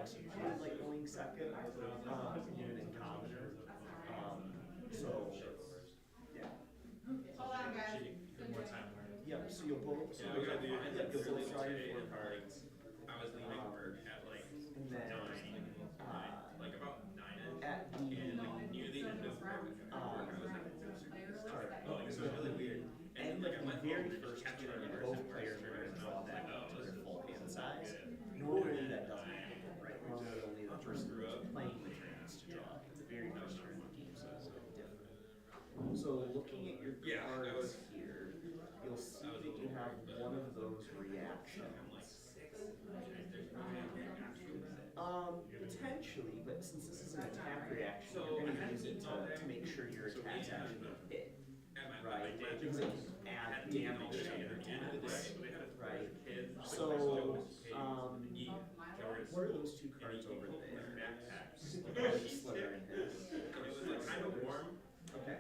attacks usually like going second, even in commoner. So yeah. Hold on, guys. More time learning. Yep. So you'll both. So you'll both draw your 4 cards. I was leaving work at like And then, 9, like about 9ish. at the And like near the end of work, I was like, oh, this is really weird. end like of the very first turn, both players are going to draw back up to their full hand size. Normally that doesn't happen, right? Normally only the person who's playing the turn has to draw. The very first turn of the game, so it's different. So looking at your cards here, you'll see that you have one of those reactions. Potentially, but since this is an attack reaction, you're going to use it to make sure your attacks actually hit. Right? Because it can add damage to your attacks. Right? So, what are those 2 cards over there? Slither and Hiss. It was like kind of warm. Okay.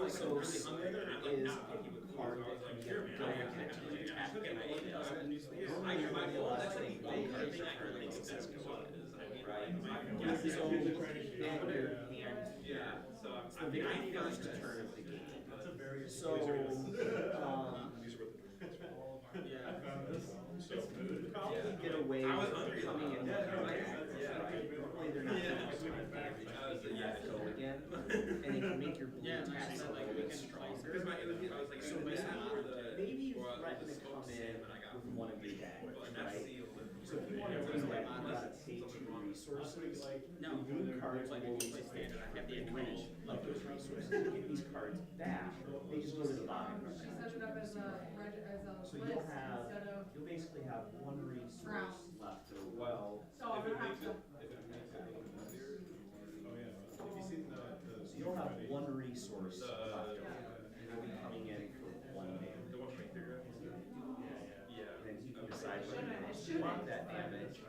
So Slither is a card that can get going against the attack penalty. It doesn't really allow us to make one card per turn like success go up. Right? So looking at your hand here, it's the very first turn of the game. So, probably get away with coming in with your daggers, right? Normally they're not going to damage if you have to go again, and they can make your blue attacks a little bit stronger. So maybe you threaten to come in with one of your daggers, right? So if you want to do that, you gotta pay 2 resources. No, The blue cards will like take standard. I have the advantage advantage. of those resources. To get these cards back, they just go to the bottom. She set it up as a So list instead of. you'll basically have 1 resource left over. Well, So I'm gonna have to. So you'll have 1 resource left over. And you'll be coming in for 1 damage. And then you can decide whether you want to block that damage.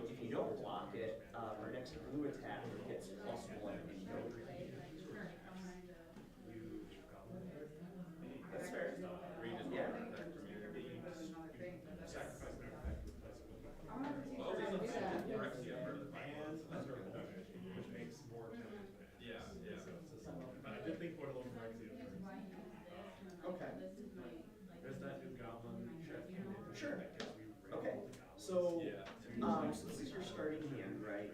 If you don't block it, our next blue attack gets +1 and no damage. That's fair. Yeah. I'm gonna take her to do that. Which makes more damage. Yeah, yeah. But I did think Portal over Rexia. Okay. There's that new goblin chef candidate. Sure. Okay. So So this is your starting hand, right?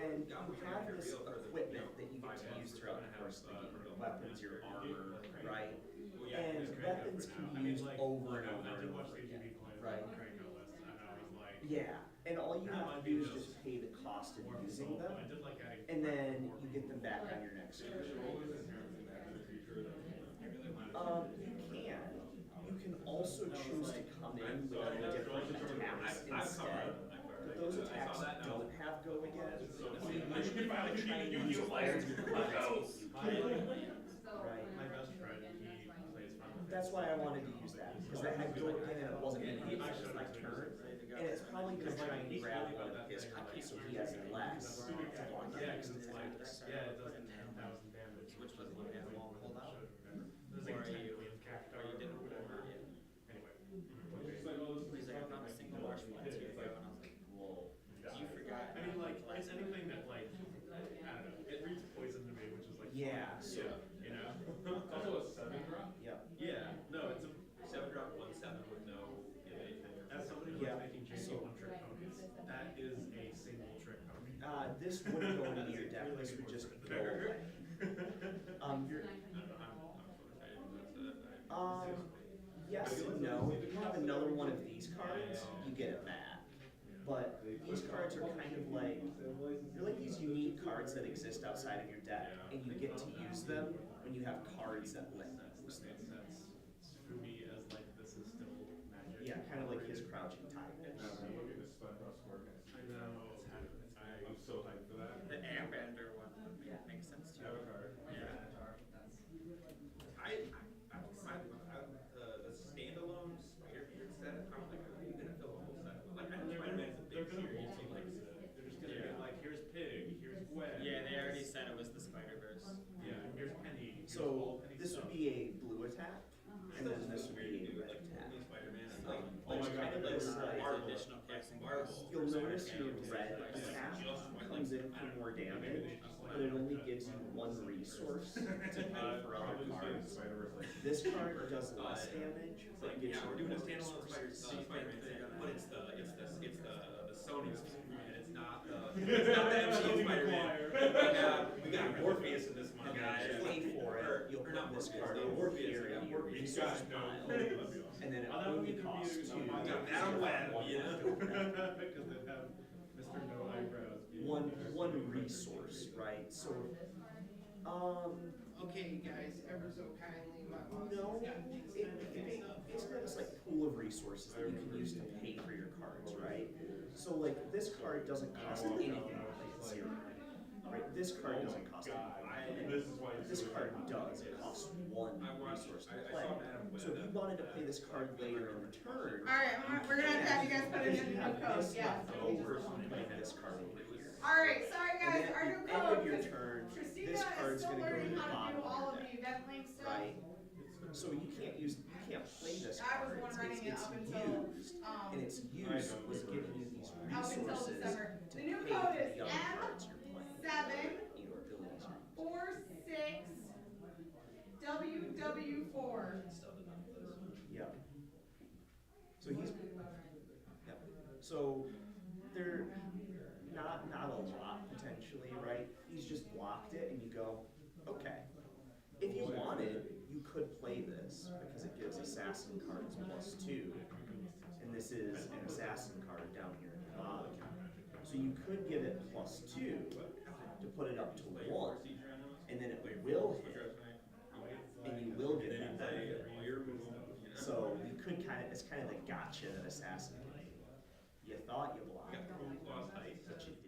And you have this equipment that you get to use throughout the course of the game. Your weapons, your armor, right? And weapons can be used over and over and over again, right? Yeah, and all you have to do is just pay the cost of using them, and then you get them back on your next turn. You can. You can also choose to come in with different attacks instead. But those attacks don't have go again. So you usually want to try and use lands with cards that you can. Right. My best friend, he plays Final That's why I wanted to use that, because that had go again and it wasn't going to be his like turn. And it's probably going to try and grab one of his copies so he has less to block the next attack. Yeah, it does 10,000 damage. Which was the one wall pulled out? There's like 10 million cacti. Or you didn't pull over yet? Anyway. He's like, I found a single marsh plant here, and I was like, whoa, you forgot. I mean, like, it's anything that, like, I don't know, it reads poison to me, which is like, Yeah, so, you know? It's also a 7-drop? yep. Yeah, no, it's a, 7-drop 1/7 with no anything. as somebody who's Yeah. making JC one-trick ponies, that is a single trick pony. This wouldn't go into your deck, this would just go away. You're, yes and no. If you have another one of these cards, you get it back. But these cards are kind of like, they're like these unique cards that exist outside of your deck, and you get to use them when you have cards that let you use them. That's for me as like, this is still magic. Yeah, kind of like his Crouching Tiger. I'm looking to spend us working. I know, it's happening. I'm so hyped for that. The airbender one would make sense too. Avatar. Yeah. The standalone Spider-Man set, I'm like, how are you gonna fill a whole set? Like, I know Spider-Man's a big series, so like, They're just gonna be like, here's Pig, here's Gwen. Yeah, they already said it was the Spider-Verse. Yeah, here's Penny. Here's So all Penny this stuff. would be a blue attack, and then this would be a red attack. Spider-Man is Like, like, Oh my it's kind God, of this There's like, additional casting Marvel you'll notice your red attack comes in for more damage, but it only gives you one resource to pay for other cards. This card does less damage, but gives Yeah, you we're doing a more standalone resources. Spider-Man thing, but it's the Sony Spider-Man. It's not the MCU Spider-Man. We got Morpheus in this one, And guys. then to pay for it, you'll Or not put this Morpheus, card no, over Morpheus. here Yeah, in your Morpheus. resource pile, and then it only costs 2. Got that on web, you know? Because they have Mr. No Eyebrows. One resource, right? So, Okay, guys, ever so kindly, my boss no, has got things it fixed up. basically has like pool of resources that you can use to pay for your cards, right? So like this card doesn't cost anything to play at 0, right? This card doesn't cost anything. This is why. This card does. It costs 1 resource to play. So if you wanted to play this card later in the turn, Alright, we're gonna have to have you guys put it in the new code, this yes. left over, like this card over here. Alright, sorry And guys, then our at new the end code, of your 'cause turn, Christina this is card's still gonna go to learning the how to do bottom all of of your the event link stuff. right? So you can't play this I was card. the one running it It's up until, used, and its use was giving you these up until resources December. to The new pay code for is the other cards you're playing. M7 You know, abilities you're using. 46 WW4. Yeah. So he's, yeah. So they're not a lot potentially, right? He's just blocked it, and you go, okay. If you wanted, you could play this because it gives assassin cards +2, and this is an assassin card down here at the bottom. So you could give it +2 to put it up to 1, and then it will hit, and you will get that benefit. So you could it's kind of the gotcha that assassin can do. You thought you blocked it, but you did.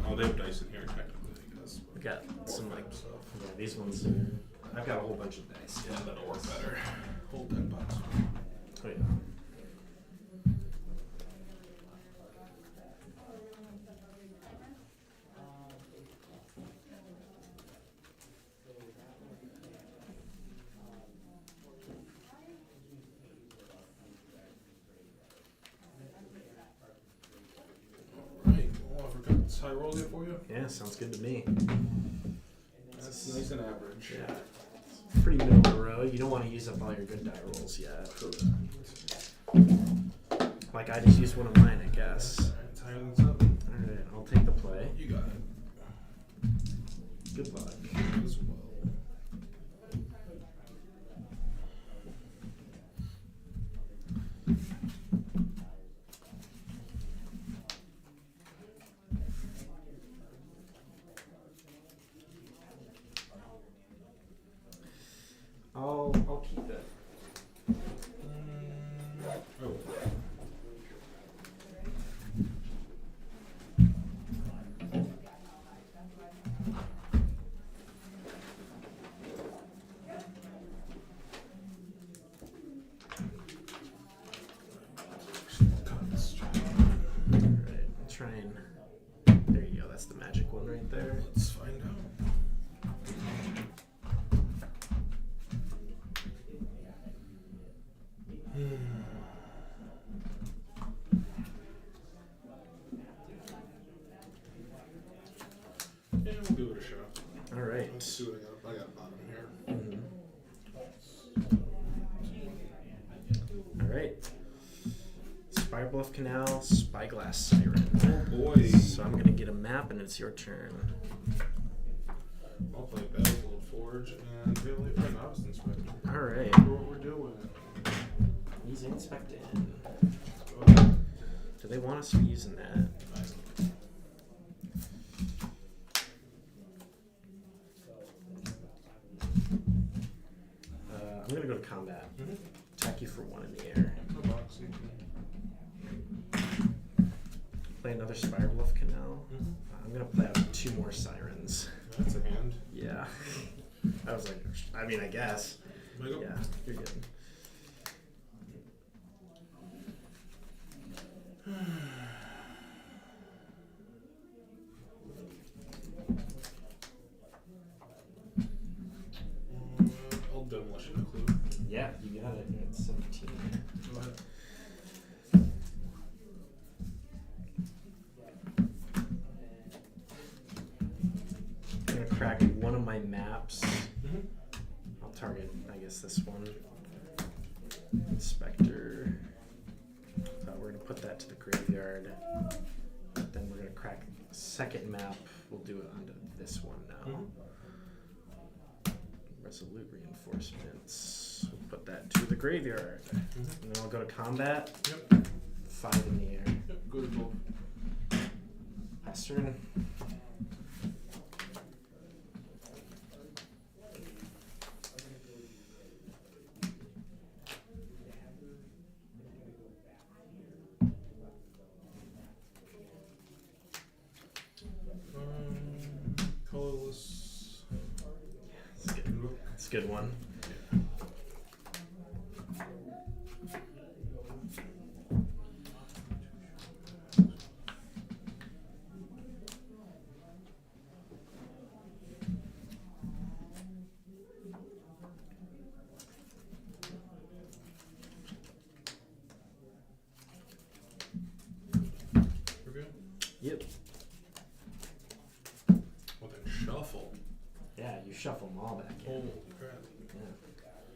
Oh, they have dice in here technically, I guess. We got some like yeah, these ones. I've got a whole bunch of dice. Yeah, that'll work better. Hold that box. Oh, yeah. Right, well, I forgot this high roll here for you. Yeah, sounds good to me. That's nice and average. Yeah. Pretty middle of the road. You don't want to use up all your good die rolls yet. Correct. Like I just used one of mine, I guess. Times up. Alright, I'll take the play. You got it. Good luck. As well. I'll keep it. Oh. mine. There you go. That's the magic one right there. Let's find out. Yeah, we'll give it a shot. All right. Let's see what I got bottom here. All right. Spire Bluff Canal, Spyglass Siren. Oh boy. So I'm gonna get a map, and it's your turn. I'll play Battlefield Forge and Valley for Novice Inspector. All right. Remember what we're doing. Easy inspecting. Let's go. Do they want us to be using that? Nice. I'm gonna go to combat. Mhm. Attack you for 1 in the air. No boxing. Play another Spire Bluff Canal. Mhm. I'm gonna play out 2 more Sirens. That's a hand. Yeah. I was like, I mean, I guess. Wake up. Yeah, you're good. I'll demolition a clue. Yeah, you got it. You're at 17. Go ahead. I'm gonna crack one of my maps. Mhm. I'll target, I guess, this one. Inspector. We're gonna put that to the graveyard. Then we're gonna crack a second map. We'll do it onto this one now. Mhm. Resolute reinforcements. We'll put that to the graveyard. Mhm. And then I'll go to combat. Yep. 5 in the air. Yep. Go to 12. Pass turn. Colorless. It's good. It's a good one. We're good. Yep. Well, then shuffle. Yeah, you shuffle them all back in. Holy crap. Yeah.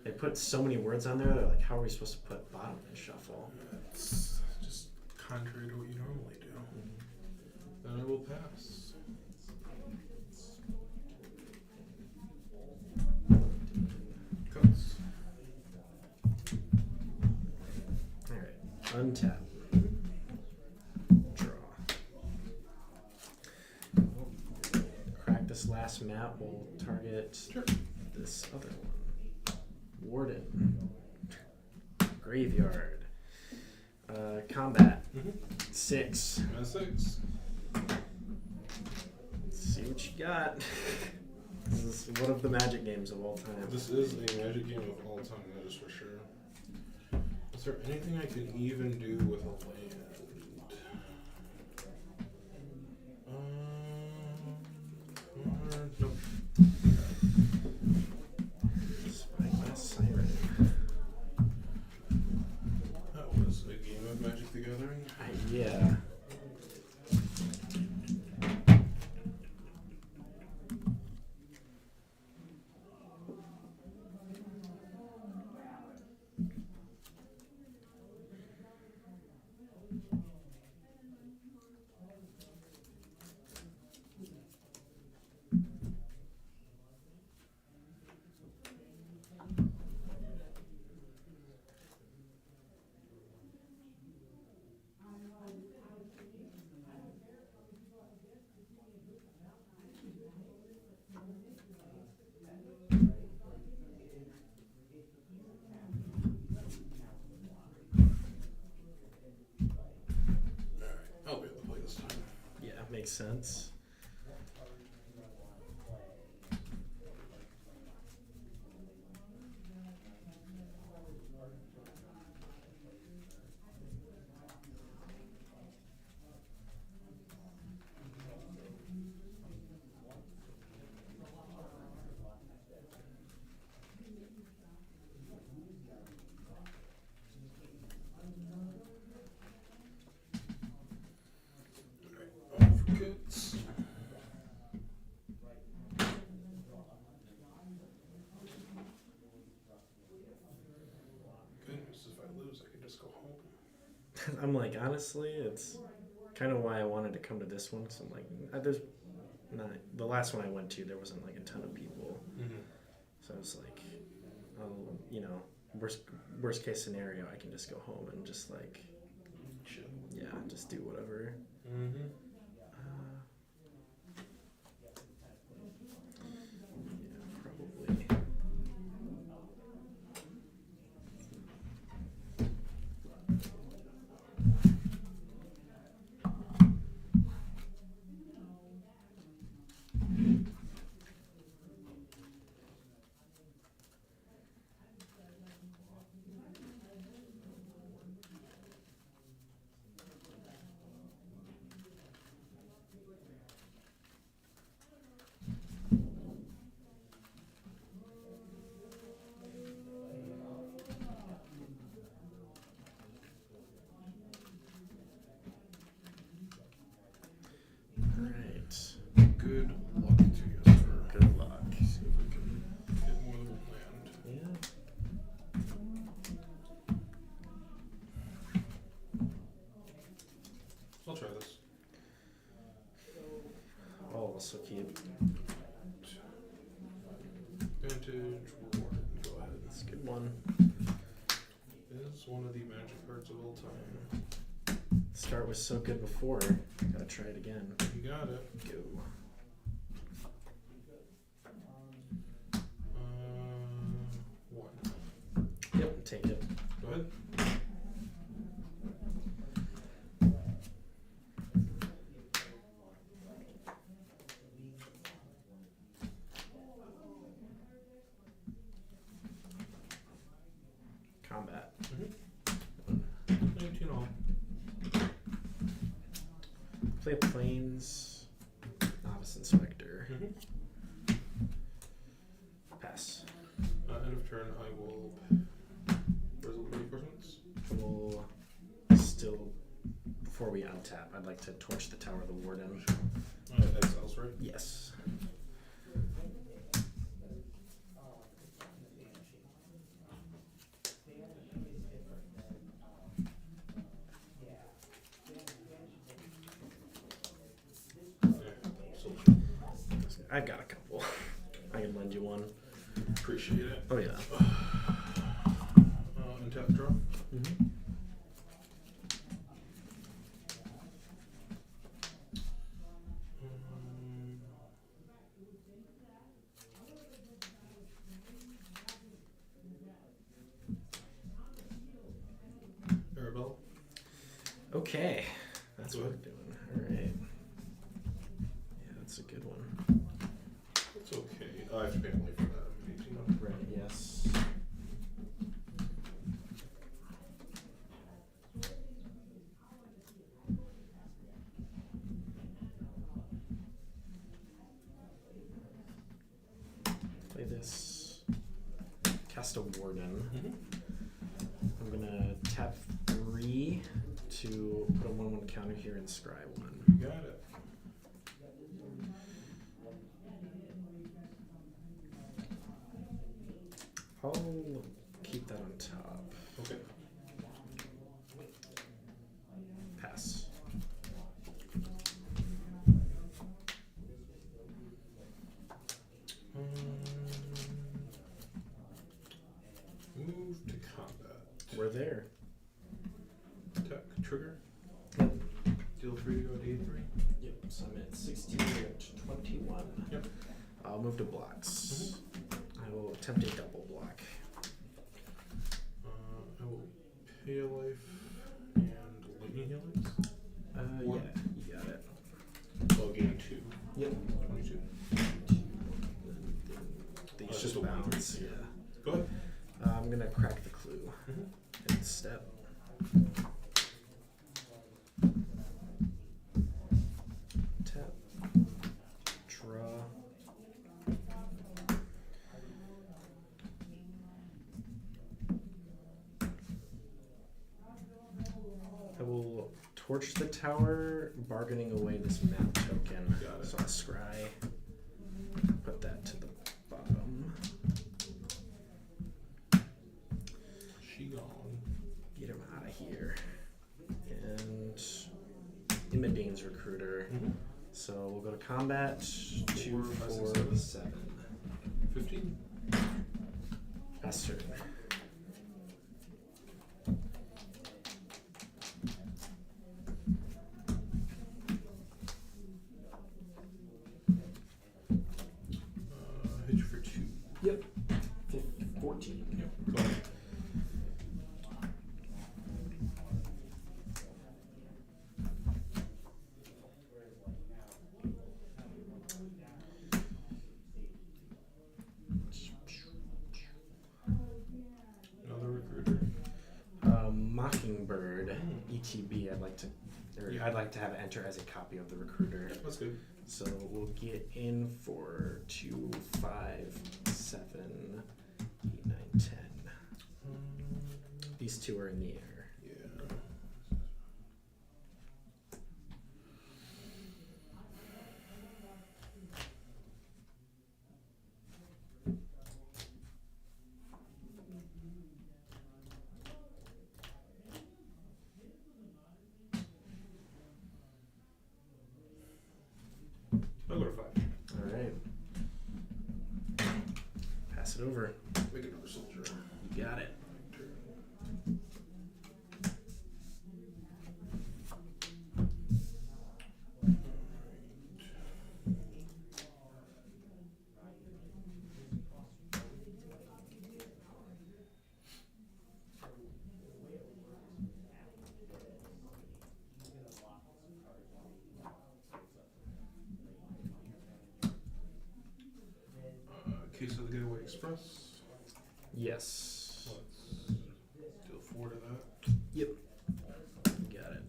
They put so many words on there, they're like, how are we supposed to put bottom in shuffle? It's just contrary to what you normally do. Then I will pass. Cuts. Alright, untap. Draw. Crack this last map, we'll target Sure. this other one. Warden. Graveyard. Combat. 6. And 6. Let's see what you got. This is one of the magic games of all time. This is a magic game of all time, that is for sure. Is there anything I can even do with a land? Nope. Spyglass Siren. That was a game of Magic the Gathering. Yeah. I'll be able to play this time. Yeah, makes sense. I'm like, honestly, it's kind of why I wanted to come to this one. So I'm like, there's not the last one I went to. There wasn't like a ton of people, so I was like, oh, you know, worst case scenario, I can just go home and just like, Chill. yeah, just do whatever. Mm-hmm. Yeah, probably. Alright. Good luck to you, sir. Good luck. See if we can get more than one land. Yeah. I'll try this. I'll also keep. Advantage, reward. Go ahead. It's a good one. Is one of the magic cards of all time. Start was so good before. Gotta try it again. You got it. Go. One. Yep, take it. Go ahead. Combat. 19 all. Play Plains. Novice Inspector. Pass. End of turn, I will resolve reinforcements. We'll still, before we untap, I'd like to torch the Tower of the Warden. Exiles, right? Yes. So I've got a couple. I can lend you one. appreciate it. Oh yeah. Untap draw. Arabelle. Okay. That's what we're doing. Alright. Yeah, that's a good one. It's okay. I have to pay money for that. I'm 18 on. Right, yes. Play this. Cast a Warden. I'm gonna tap 3 to put a 1/1 counter here and scry 1. You got it. I'll keep that on top. Okay. Pass. Move to combat. We're there. Attack trigger. Yep. Deal 3 to go to D3. Yep, so I'm at 16, you're at 21. Yep. I'll move to blocks. I will attempt a double block. I will pay a life and lightning helix. Yeah, you got it. I'll gain 2. Yep. 22. These It's just just a bounce, weird, yeah. Go ahead. I'm gonna crack the clue. And step. Tap. Draw. I will torch the tower, bargaining away this map token. Got it. So I'll scry. Put that to the bottom. She gone. Get him out of here. intimidating's recruiter. So we'll go to combat. 2, 4, 4, 5, 6, 7. 15. Pass turn. Hit you for 2. Yep. 14. Yep. Go ahead. Another recruiter. Mockingbird, ETB. I'd like to have it enter as a copy of the recruiter. That's good. So we'll get in for 2, 5, 7, 8, 9, 10. These two are in the air. Yeah. I'll go to 5. All right. Pass it over. Make another soldier. You got it. Case of the Getaway Express. Yes. Let's deal 4 to that. Yep. You got it.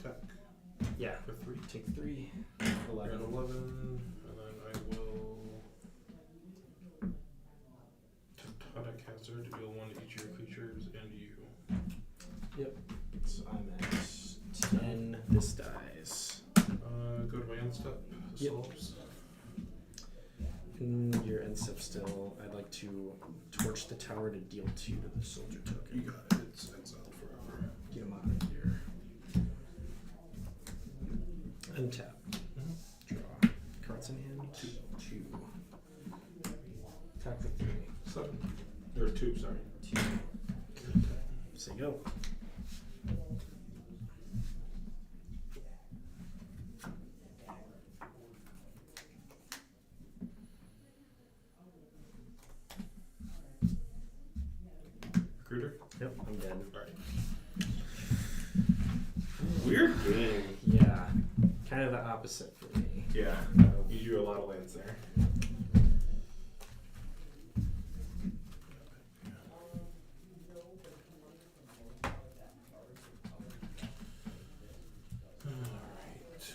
Tech Yeah. for 3. Take 3. And 11. 11. And then I will. Totemic Hazard. Deal 1 to each of your creatures and you. Yep. So I'm at 10. This dies. Go to my end step. Yep. Solves. In your end step still, I'd like to torch the tower to deal 2 to the soldier You token. got it. It's exiled forever. Get him out of here. Untap. Draw. Cards in hand. 2. Tap for 3. 7. Or 2, sorry. 2. So go. Recruiter. Yep, I'm dead. Alright. Weird game. Yeah, kind of the opposite for me. Yeah. You drew a lot of lands there. Alright.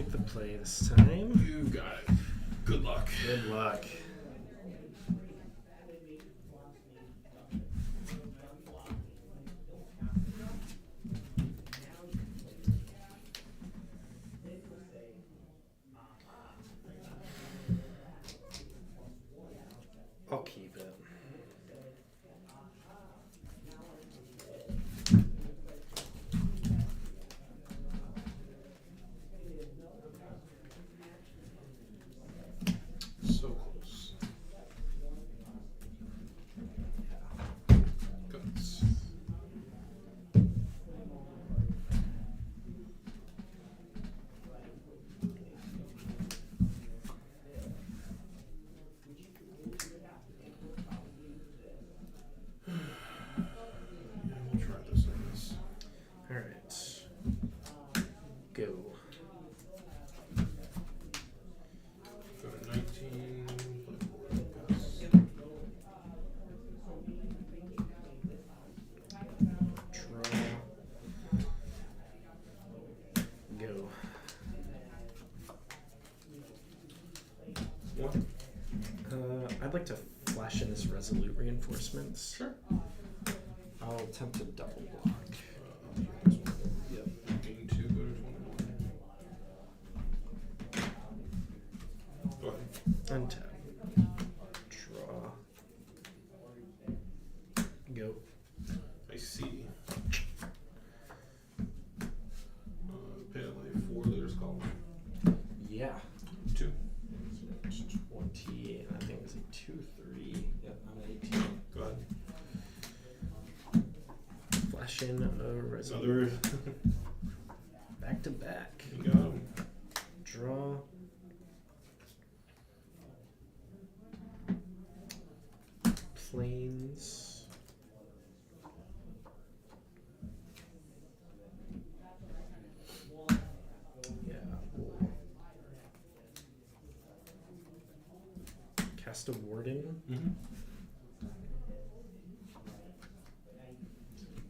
take the play this time. You got it. Good luck. Good luck. I'll keep it. So close. Guts. Yeah, we'll try this, I guess. All right. Go. Go to 19. Play board. Pass. Draw. Go. What? I'd like to flash in this resolute reinforcements. Sure. I'll attempt to double block. This one. Yep. Gain 2, go to 21. Go ahead. Untap. Draw. Go. I see. Pay like 4 leaders column. Yeah. 2. 20, and I think it's a 2-3. Yep, I'm at 18. Go ahead. Flash in a resolute. Another. Back to back. You got him. Draw. Planes. Yeah. Cast a warden. Mm-hmm.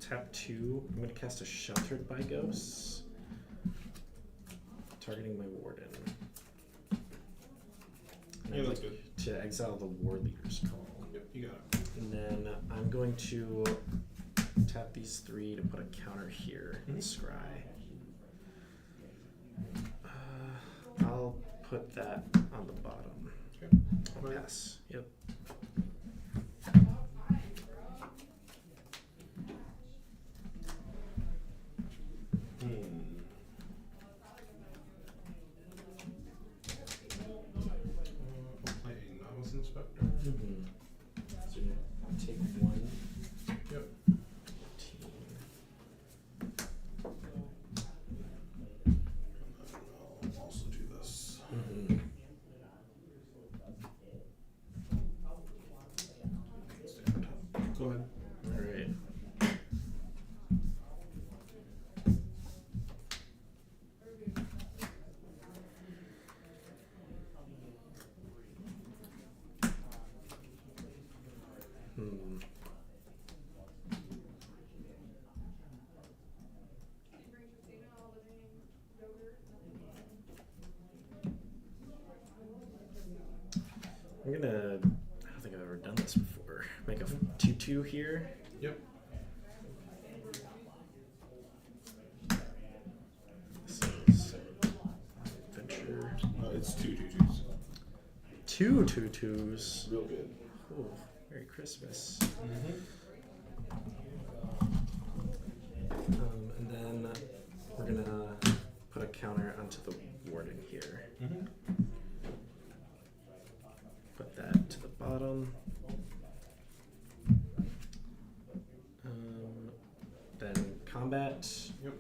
Tap 2. I'm going to cast a Sheltered by Ghosts. Targeting my warden. And Yeah, I'd that's like good. to exile the War Leader's Call. Yep, you got it. And then I'm going to tap these 3 to put a counter here in Mhm. Scry. I'll put that on the bottom. Okay. I'll Right. pass. Yep. I'll play Novice Inspector. Mm-hmm. So I'll take 1. Yep. 15. And I'll also do this. Mm-hmm. Stay on top. Go ahead. All right. Hmm. I'm gonna. I don't think I've ever done this before. Make a 2/2 here. Yep. This is adventure. It's 2 2/2s. 2 2/2s. Real good. Oh, Merry Christmas. Mm-hmm. And then we're gonna put a counter onto the warden here. Mm-hmm. Put that to the bottom. Then combat. Yep.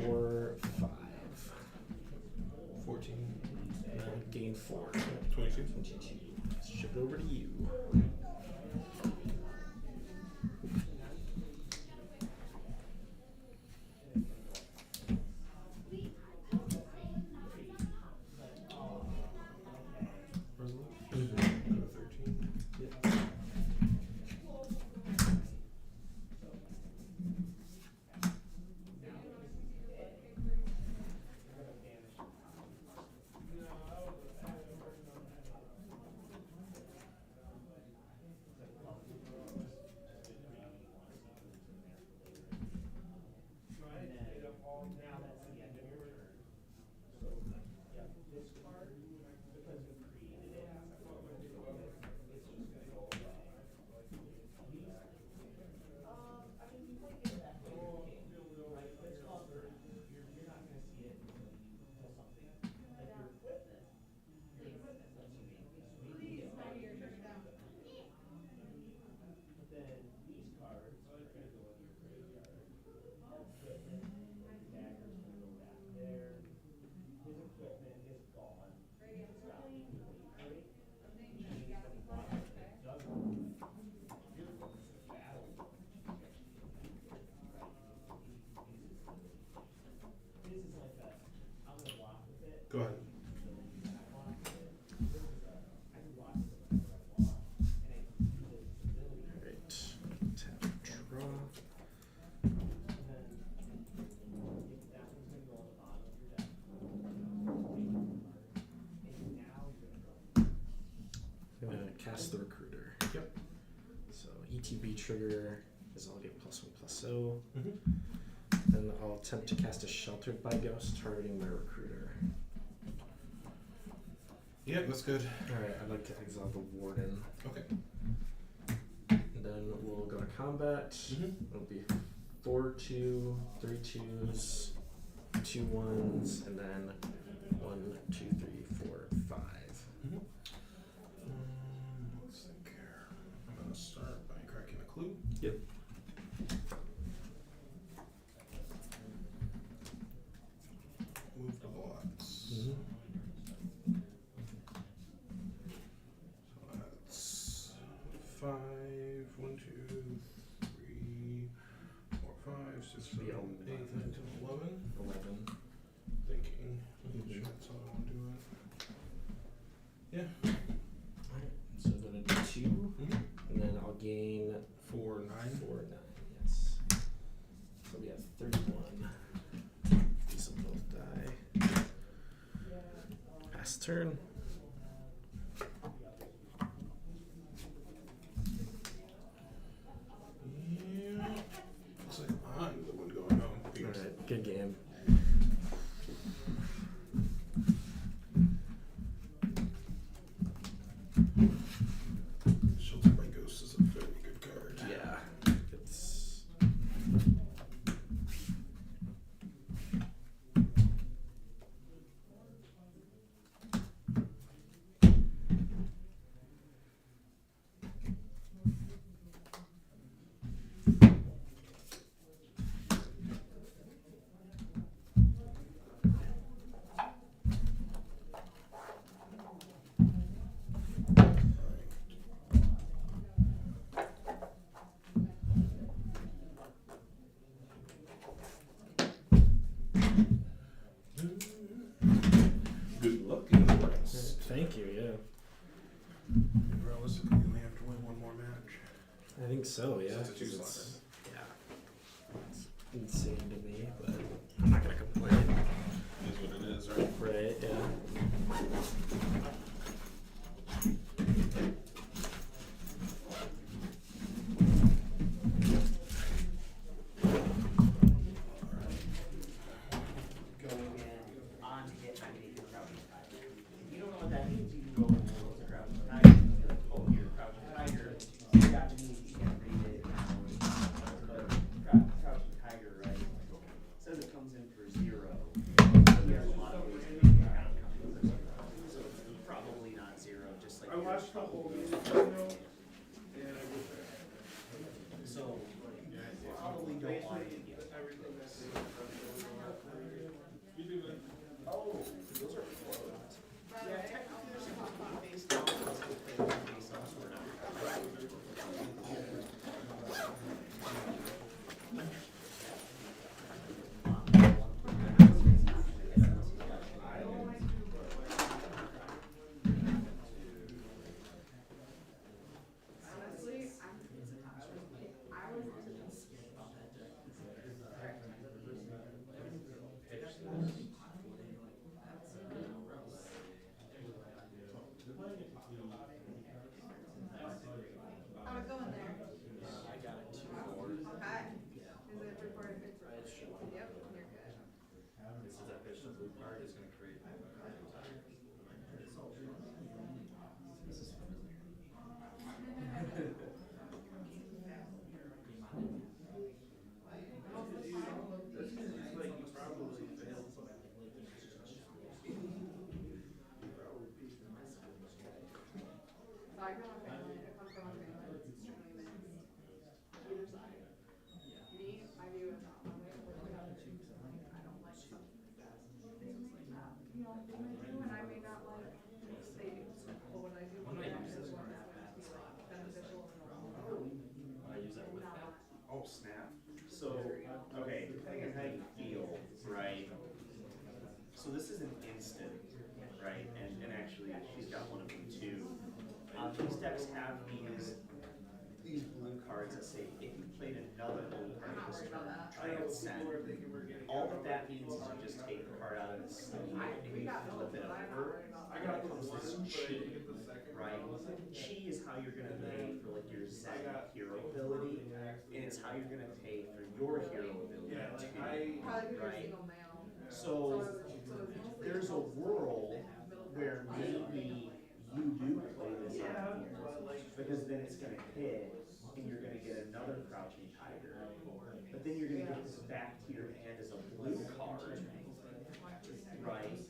4, 5. 14. Gain 4. 22. 22. Ship it over to you. Resolute. Go to 13. Yep. Go ahead. Alright, tap draw. I'm gonna cast the recruiter. Yep. So ETB trigger is I'll get +1/+0. Mm-hmm. And I'll attempt to cast a Sheltered by Ghost targeting my recruiter. Yeah, that's good. Alright, I'd like to exile the Warden. Okay. And then we'll go to combat. Mm-hmm. It'll be 4-2, 3 2s, 2 1s, and then 1, 2, 3, 4, 5. Mm-hmm. Let's think here. I'm gonna start by cracking a clue. Yep. Move the blocks. Mm-hmm. So that's 5, 1, 2, 3, 4, 5, 6, 7, 8, 9, 10, 11. 11. Thinking. Mhm. Sure, that's how I want to do it. Yeah. Alright, so I'm gonna do 2, Mm-hmm. and then I'll gain 4, 9. 4, 9. Yes. So we have 31. These will both die. Pass turn. Yeah. Looks like I'm the one going home. Alright, good game. Sheltered by Ghost is a very good card. Yeah. It's Good luck in the rest. thank you, yeah. And realistically, you only have to win one more match. I think so, yeah. It's a 'cause two-slugger. Yeah. It's insane to me, but I'm not gonna complain. Is what it is, right? Right, yeah. Going in on hit, I'm gonna get Crouching Tiger. If you don't know what that means, you can go and look at Crouching Tiger and be like, oh, you're Crouching Tiger. That means you can't read it. But Crouching Tiger, right? Says it comes in for 0. So there's a lot of ways to make it count for 0. So it's probably not 0, just like. I watched the whole game, So probably don't want to get. Oh, those are closed. Yeah, technically there's a complete face down, there's a complete face up sort Honestly, I was How'd it go in there? I got it 2-4. Okay. Is it recorded? Yep, you're good. This is that bishop blue card is gonna create. This is So I come from a family that's extremely mixed. Either side. Me, my view is not one way or the other. I don't like some things that, you know, they may do and I may not like, they do. But what I do, When I use is this what one, is going to be like beneficial and I use that with that. Oh, snap. So, okay, depending on how you feel, right? So So this is an instant, right? And actually, she's got one of them too. These decks have these blue cards that say if you played another blue card this turn, transcend. All that means is you just take the card out of its sleeve and you flip it over. And then comes this chi, right? Chi is how you're gonna pay for like your Zen hero ability, and it's how you're gonna pay for your hero ability too, Probably because you're right? single male. So it's mostly there's a world where maybe you do play this on because then it's gonna hit and you're gonna get another Crouching Tiger. But then you're gonna get this back to your hand as a blue card, right?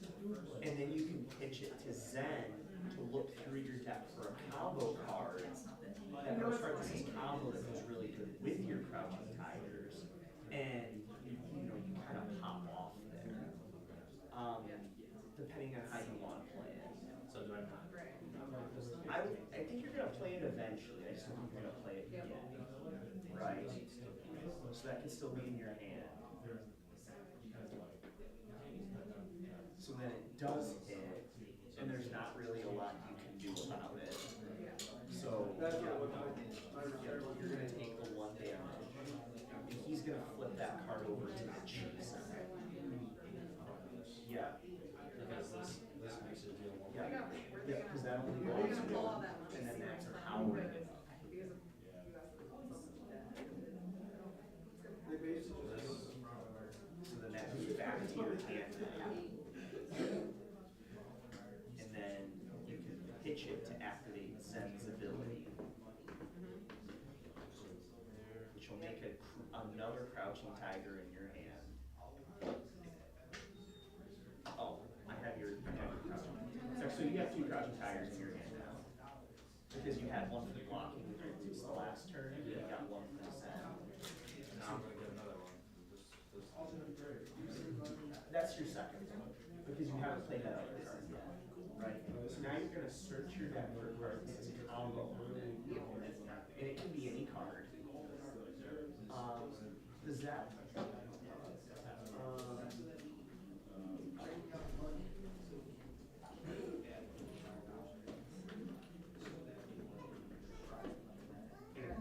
And then you can pitch it to Zen to look through your deck for a combo card. That goes right this combo that goes really good with your Crouching Tigers. And you know, you kind of pop off there. Depending on how you want to play it. So do I not? I think you're gonna play it eventually. I just don't think you're gonna play it yet. Right? So that can still be in your hand. So then it does hit, and there's not really a lot you can do about it. So you're gonna take the 1 damage, and he's gonna flip that card over to the chi side. Yeah. Because this makes it deal more. Yeah, because that only goes one, and then that's power. So then that goes back to your hand now. And then you can pitch it to activate Zen's ability. Which will make another Crouching Tiger in your hand. Oh, I have your Crouching Tiger. So you have 2 Crouching Tigers in your hand now. Because you had one for the blocking with your boots the last turn, and you got one for the Zen. Now I'm gonna get another one. That's your second one, because you haven't played that other card yet, right? So now you're gonna search your deck for cards that says combo on it, and it can be any card. Does that?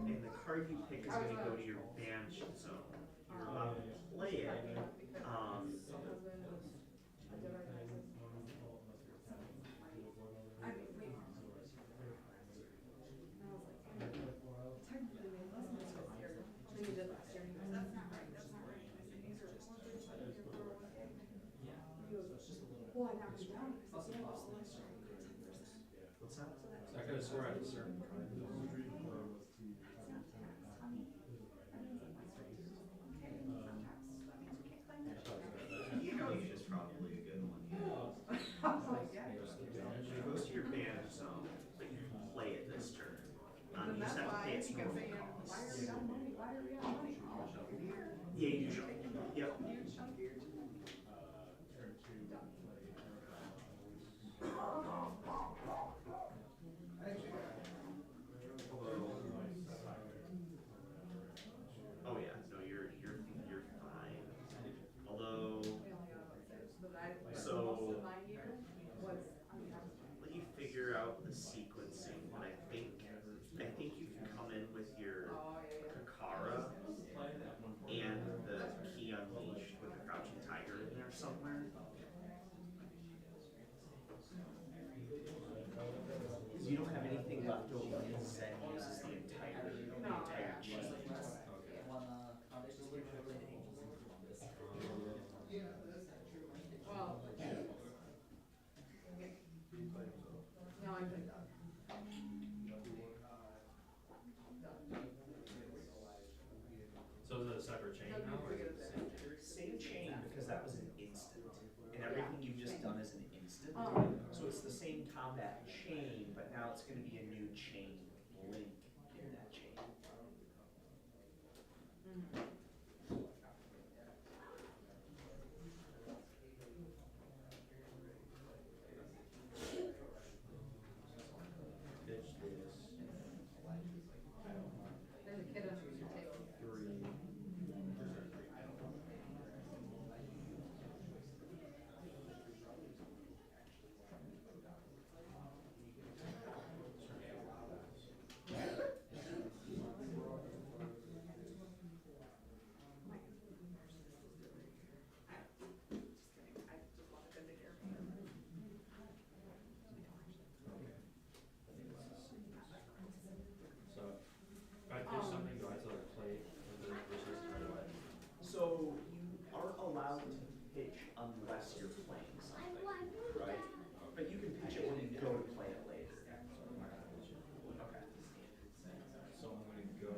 And the card you pick is gonna go to your banishing zone. You're allowed to play it. What's that? I could have swore I had a certain card. Egoish is probably a good one. It goes to your banish zone, but you can play it this turn. You just have to pay its normal cost. Why are we on money? Why are we on money? Yeah, you should. Yep. Oh yeah, no, you're fine. Although, so let you figure out the sequencing, and I think you can come in with your Kakara and the Key Unleashed with the Crouching Tiger in there somewhere. Because you don't have anything left over because Zen uses the entire cheese. Well, no, I'm good. So is it a separate chain now, or is it the same? Same chain because that was an instant, and everything you've just done is an instant. So it's the same combat chain, but now it's going to be a new chain link in that chain. There's a kid under your table. allowed to pitch unless you're playing something, right? But you can pitch it when you go to play it later. Okay. So I'm gonna go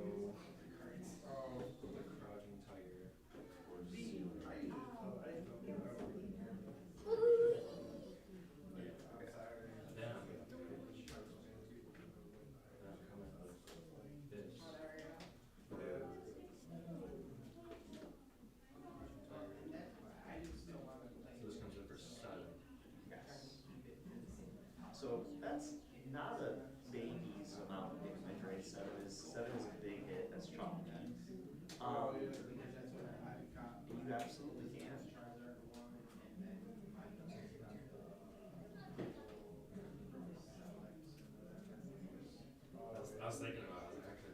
the crouching tiger for zero. So this comes in for 7. Yes. So that's not a baby's amount of damage, right? Seven is a big hit. That's chalk. You absolutely can. I was thinking about it. I was actually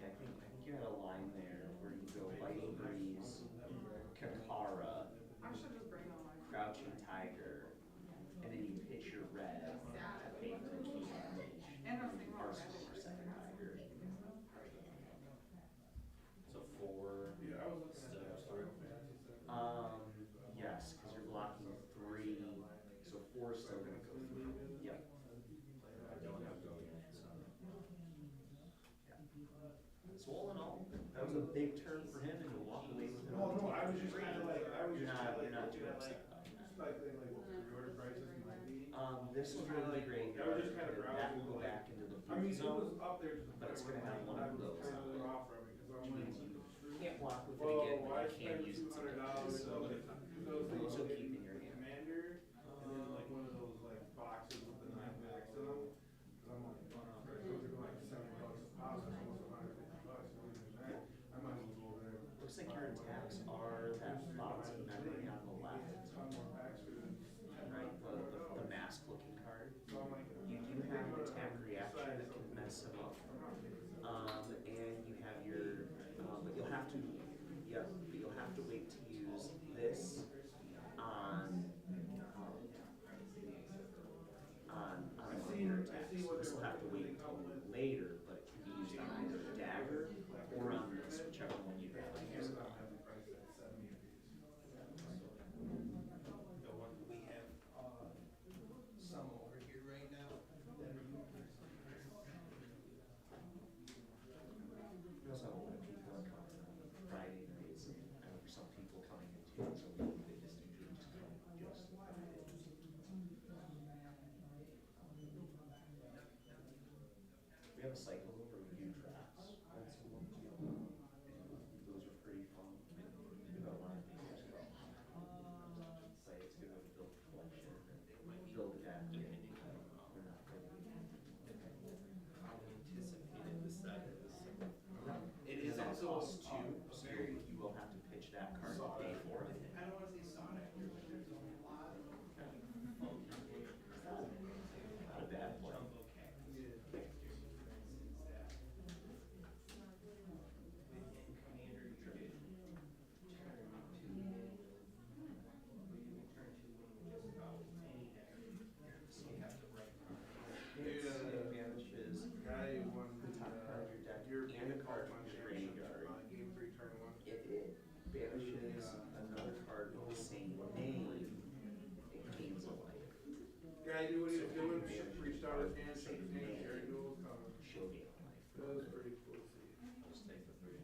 Yeah, I think you had a line there where you go Biting Breeze, Kakara, I should just bring all my. Crouching Tiger, and then you pitch your red to pay for the key damage. And I was thinking about Arsenal for second Tiger. So 4 instead of 3. Yes, because you're blocking 3, so 4 is still gonna go through. Yep. I don't have go yet. So. So all in all, that was a big turn for him, and you'll walk away with it. Oh, no, I was just You're kinda like, not too upset about it. like what the reward prices might be. This is really great. I was just kinda That browsing, will go like, back into the I mean, food it was zone, up there to the but it's point gonna have where one I of was those kind on of it, off from it, cause I'm which like. means you can't block with it Well, again, why but you can spend use it $200 sometimes. So those things also like keep in your hand. Commander, and then like one of those like boxes with the 9 packs in them. Cause I'm like, those are like $70 a pop, that's almost $150. I might as well go over there. Looks like your attacks are that box of memory on the left, Ton more packs for them. right? The mask looking card. So I'm like, You do have an attack reaction that can mess him up. And you have your, but you'll have to, yeah, but you'll have to wait to use this on one of your attacks. This will have to wait until later, but it can be used on either a dagger or on this, whichever one you have to use it on. We have, some over here right now that are. We also have a lot of people that come on Friday nights, and I know for some people coming in Tuesdays a week, they just usually just come just Fridays. We have a cycle where we do tracks once a month, and those are pretty fun. We have a lot of people as well. Like, it's good to build a collection, build a deck, and we're not really. How anticipated the set is. It is also cost too, so you will have to pitch that card to pay for it. I don't wanna say Sonic, but there's a lot of. Not a bad play. Jumbo cactus textures, for instance, that. Within Commander, you can turn to. You can turn to when just about any deck. So you have to write. Its advantage is guy who won the top card of your deck European and a card from your graveyard. Game 3 turn 1. If it banishes another card with the same name, it gains a life. Guy knew what he was So if doing, you banish reached a out card his with hand, the shook same his hand, name, Jerry knew what was coming. she'll gain a life. That was pretty cool to see. Just take the 3.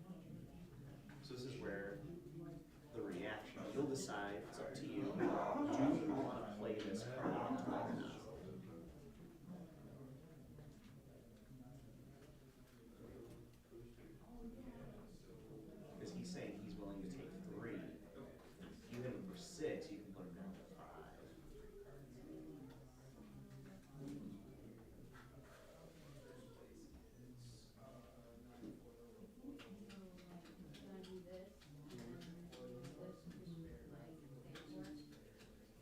So this is where the reaction, you'll decide, it's up to you. Do you want to play this card or not? Because he's saying he's willing to take 3. If you hit him for 6, you can put him down to 5.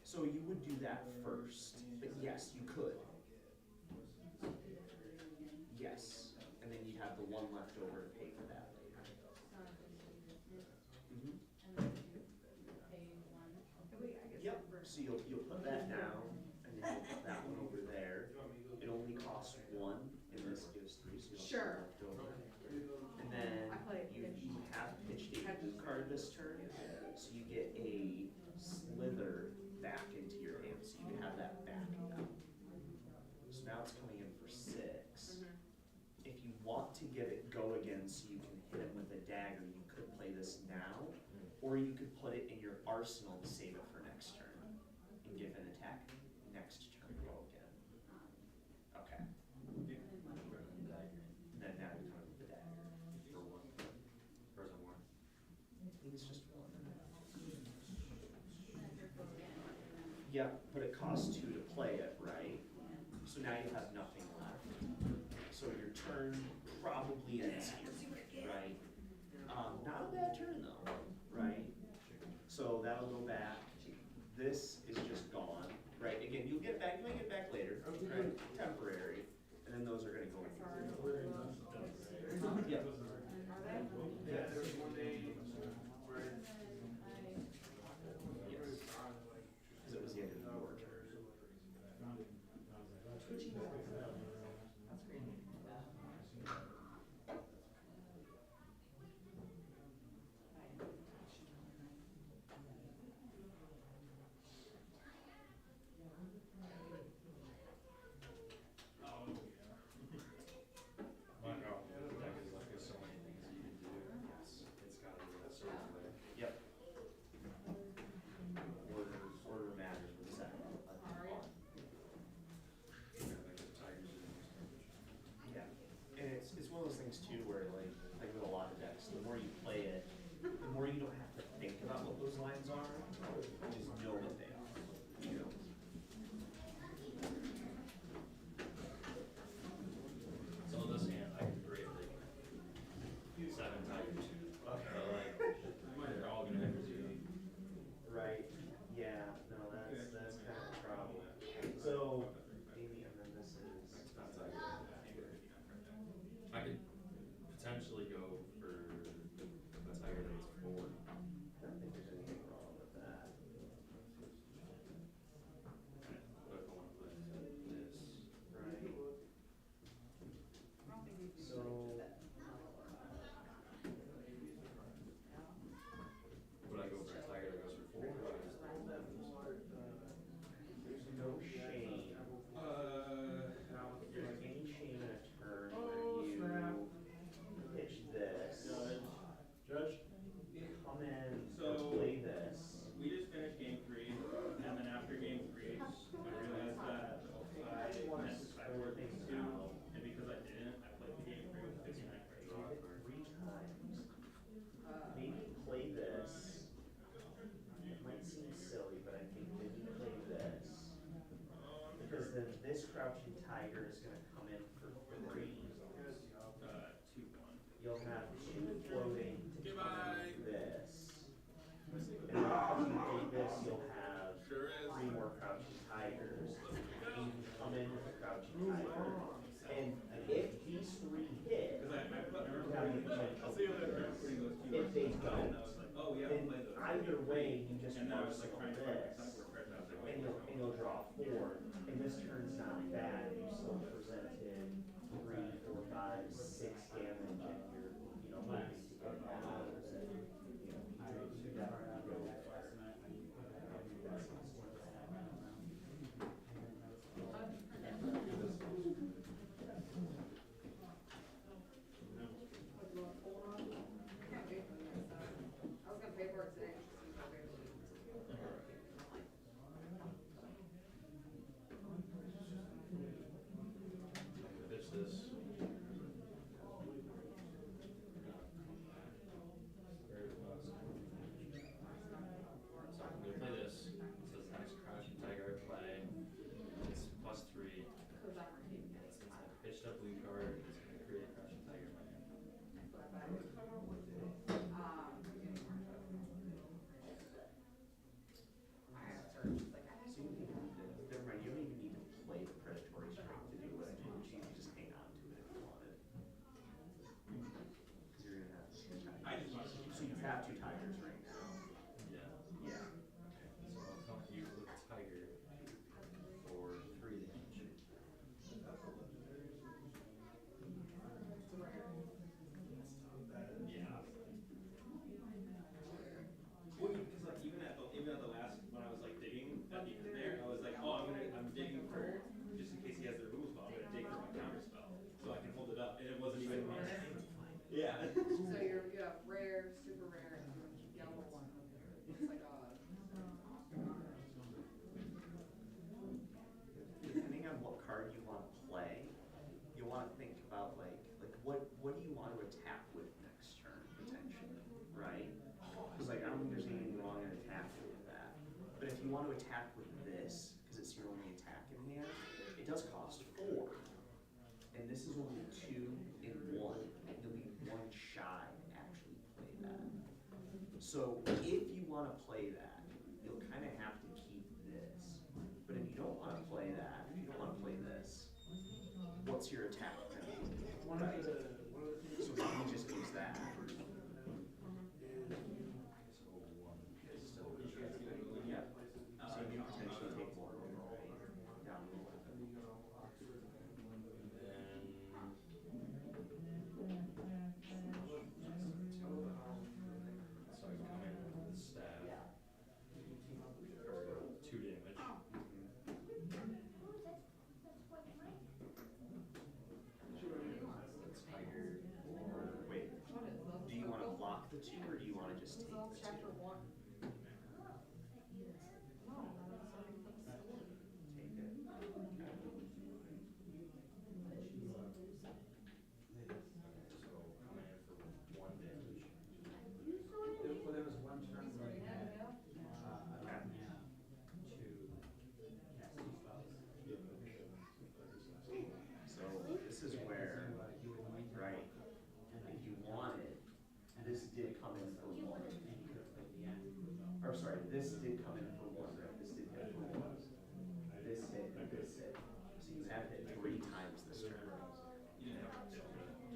So you would do that first, but yes, you could. Yes, and then you'd have the one left over to pay for that later. Mhm. Yep, so you'll put that down, and then you'll put that one over there. It only costs 1, and this gives 3, so you'll have Sure. left over. lands so you can hit him with a dagger, you could play this now, or you could put it in your arsenal to save it for next turn and give an attack next turn roll again. Okay. And then now you come with the dagger. For one. Or is it more? I think it's just one. Yeah, but it costs 2 to play it, right? So now you have nothing left. So your turn probably ends here, right? Not a bad turn though, right? So that'll go back. This is just gone, right? Again, you'll get it back, you might get it back later, right? Temporary. And then those are gonna go in. Yep. Yeah, there was one day where it. Yes. Because it was the end of your turn. Yep. Order matters with the second one. Yeah, and it's one of those things too where like with a lot of decks, the more you play it, the more you don't have to think about what those lines are. You just know what they are. You know? So this hand, I can create like 7 tigers. They're all gonna have to. Right. Yeah. No, that's kind of a problem. So maybe, and then this is. I could potentially go for a tiger that's 4. I don't think there's anything wrong with that. But if I wanna play this. Right. I don't think we can So. Would I go for a tiger that goes for 4? Or There's no shame. There's any shame in a turn where you pitch this. Judge? Come in, So- play this. We just finished game 3, and then after game 3, I realized that I meant to score things 2, and because I didn't, I played the game 3 with 59 pressure. Draw it 3 times. Maybe play this. It might seem silly, but I think maybe play this. Because then this crouching tiger is gonna come in for 3. 2-1. You'll have 2 floating to come in with this. And then because you play this, you'll have 3 more crouching tigers. And you can come in with a crouching tiger. And if these 3 hit, Because I put, you have the potential. I'll see you later. Putting those 2 If they don't, and I was like, oh, we then haven't played those. either way, you just And then I was like arsenal trying to find my this. sideboard cards, and I was like, And wait, you'll draw 4, and this turn's not bad, you still presented 3, 4, 5, 6 damage, and you're, moving to get that out of it. You definitely go for it. I can't wait for the next time. I was gonna pay for it today, just to go pay for it. pitch this. you want to attack with this, because it's your only attack in hand, it does cost 4. And this is only 2 in 1. You'll be 1 shy to actually play that. So if you want to play that, you'll kind of have to keep this. But if you don't want to play that, if you don't want to play this, what's your attack penalty? Right? So if you just use that. Yeah. So you can potentially take more down the road. So I come in with the staff. For 2 damage. It's tiger. Wait, do you want to block the 2 or do you want to just take the 2? Chapter 1. Take it. So come in for 1 damage. There was one turn where you had, enough mana to cast 2 spells. So this is where, right, if you wanted, this did come in for 1. Or sorry, this did come in for 1, right? This did hit for 1. This hit and this hit. So you have hit 3 times this turn.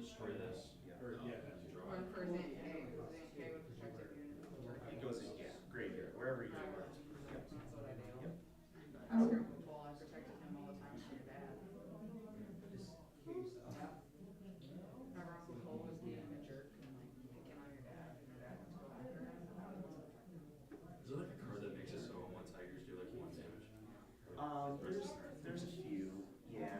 Destroy this. Or, yeah. Run for Zant K, Zant K with protected unit. It goes in, yeah, graveyard, wherever you want. Yep. That's what I do. Yep. I was going with Paul, I protected him all the time from your dad. Remember Uncle Cole was being a jerk and like picking on your dad, and your dad went to go after him. Is there like a card that makes it so when tigers do like 1 damage? There's a few, yeah.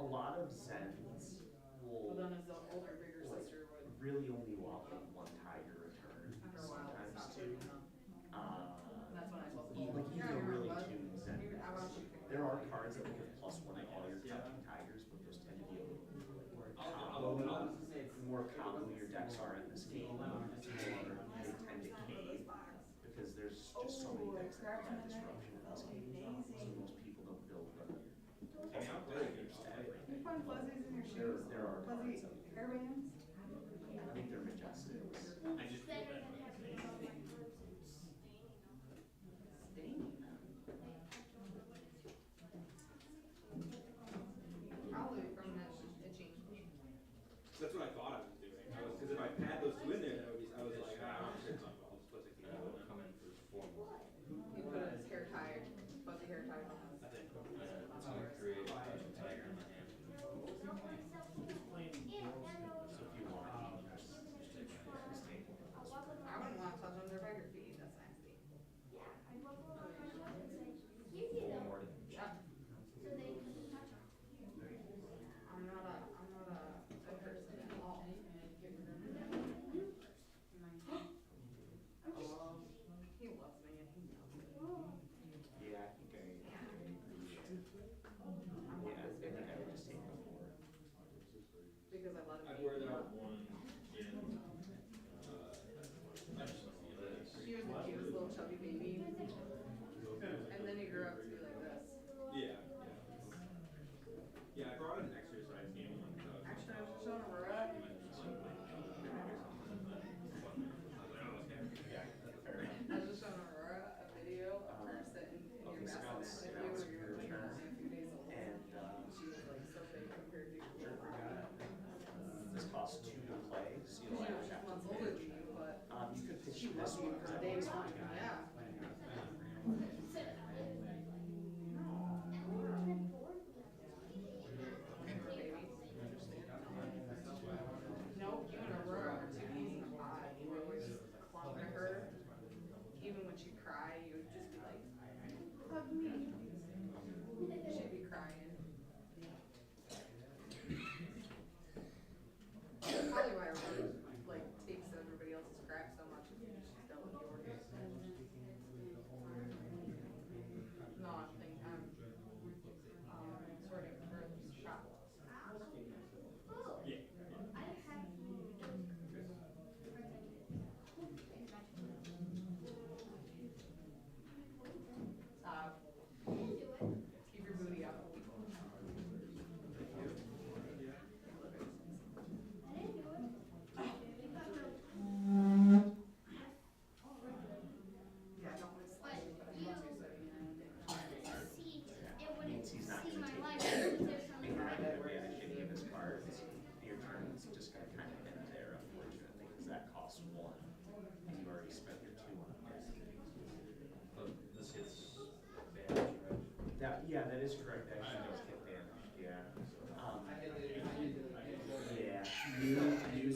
A lot of Zens Well, will then his older, bigger sister would, really only walk with 1 tiger a turn, after a while, sometimes stop 2. picking him. And that's when I told him, Like "You're even not really bud. tuned Zen. I want you to pick There him are up." cards that will give +1 to all your touching tigers, but those tend to be a little I'll combo. just say it's The more combo your decks are in this game, the more they tend to cave. Because there's just so many decks that have disruption in this game. So most people don't build the tiger stack. You find fuzzies in your shoes? There are Fuzzy cards out there. hairbands? I think they're majestics. I just feel bad when I say Staining them. Probably from that itching. That's what I thought I was doing. Because if I had those 2 in there, that would be, I was like, I'm just I'll just put 16 I out. will come in for 4 more. He put his hair tie, fuzzy hair tie on his. It's gonna create a tiger in my hand. So if you want, you can just take one. I wouldn't want to touch them, they're by your feet, that's nasty. One more to Yep. I'm not a person at all. He loves me and he knows it. Yeah, I think I agree. Yeah, I think I would just take the 4. Because I let him. I've beat worked me out up. 1 in. I just don't know this. He was the cutest little chubby baby. And then he grew up to be like this. Yeah. Yeah, I brought an exercise game one time. Actually, I was just showing Aurora. Yeah, fair enough. I was just showing Aurora a video of her sitting in your Okay, so now bassinet it's with you where you were your turn. only a few days old. And, She was like so big compared to your this costs 2 to play, so you'll Yeah, either she's have to months older than pitch. you, but You could pitch she this loves you one, from because day that one, one. yeah. Nope, you and Aurora are 2 peas in a pod. You were always clung to her. Even when she'd cry, you would just be like, hug me. She'd be crying. Probably why Aurora like takes everybody else's crap so much is because she's dealt with yours. No, I'm thinking, sorting for shop. Yeah.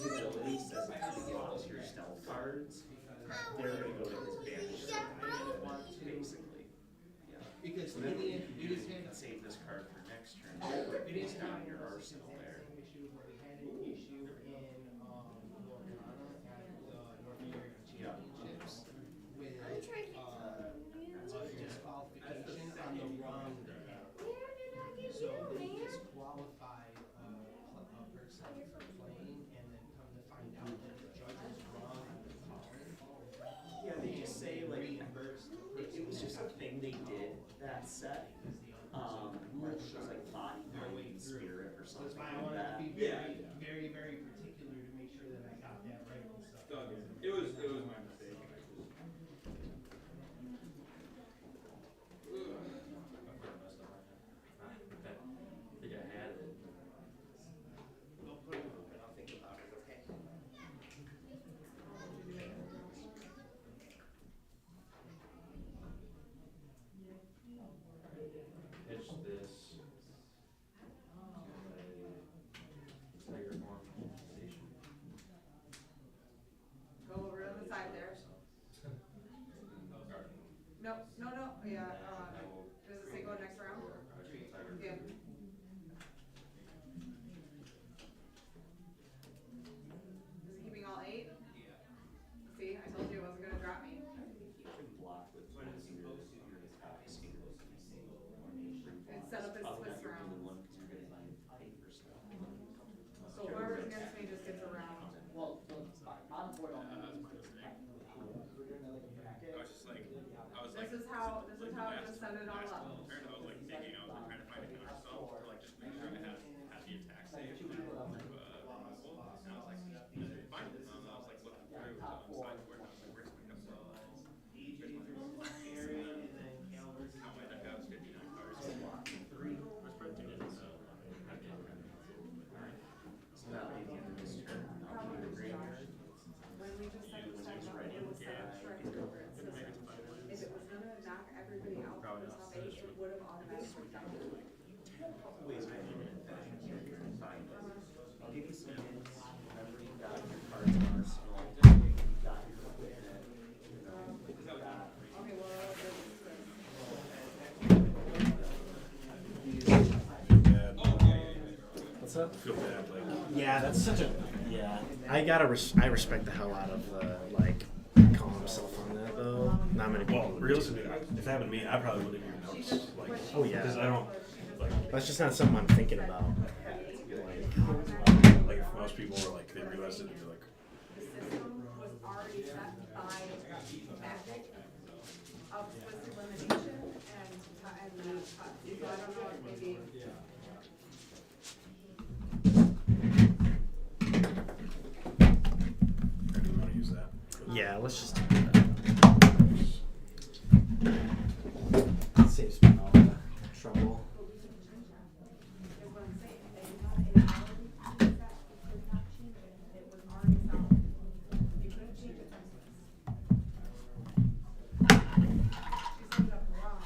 ability says volunteer stealth cards, they're gonna go to his banish basically. Yeah. Because So then you can save this card for next turn, put these down in your arsenal there. issue where we had an issue in Lorcana at the North American Yeah. Championships with disqualification on the wrong day. So they disqualified a person for playing, and then come to find out that the judge was wrong on the calling. Yeah, they just say like, Reimbursed the it was just a thing they did that set. Like, it was like body, mind, and spirit or So that's something why I like wanted that. to be very, very, very particular to make sure that I got that right and stuff. It was my mistake. I just. I think I had it. I'll put it and I'll think about it, okay? It's this. Tiger Farm Station. Go over to the side there. Nope, no, yeah, does it say go next round? Yeah. Is it keeping all 8? See, I told you it wasn't gonna drop me. You can block with one of your copy skills. And set up his Probably Swiss not your round. only one, because you're gonna need paper stuff. So whoever's against me just gets a round. Well, the bottom board on that is we're doing like a bracket. I was just like, This is how I'm gonna set it all up. turn, I was like thinking, I was like trying to find a counter spell to like just make sure I had the attack safe. And I was like, fine. I was like looking through on the side board, and I was like, where's my cup? Aaron and then Calvert. How my deck out was 59 cards. Where's Brett doing? So that way at the end of this turn, I'll do the graveyard. When we just set this stuff up, it was set up structure over its system. If it was gonna knock everybody out from the top 8, it would have automatically done it. Ways I can find it. I'll give you some hints. Remember, you've got your cards in arsenal, you've got your equipment, you know, you've got. Okay, well, What's up? Feel bad, like. Yeah, that's such a yeah. I I respect the hell out of like calling himself on that though. Not many people. Well, realistically, if that happened to me, I probably wouldn't even notice. Like, Oh yeah. because I don't like. That's just not something I'm thinking about. Like if most people were like, they realized it, they'd be like, the system was already set by tactic of Swiss elimination and cut. So I don't know if maybe. I didn't want to use that. Yeah, let's just do that. Saves me all the trouble. Is what I'm saying. They had it already set. You could not change it. It was already solid. You couldn't change it from Swiss. She set it up wrong.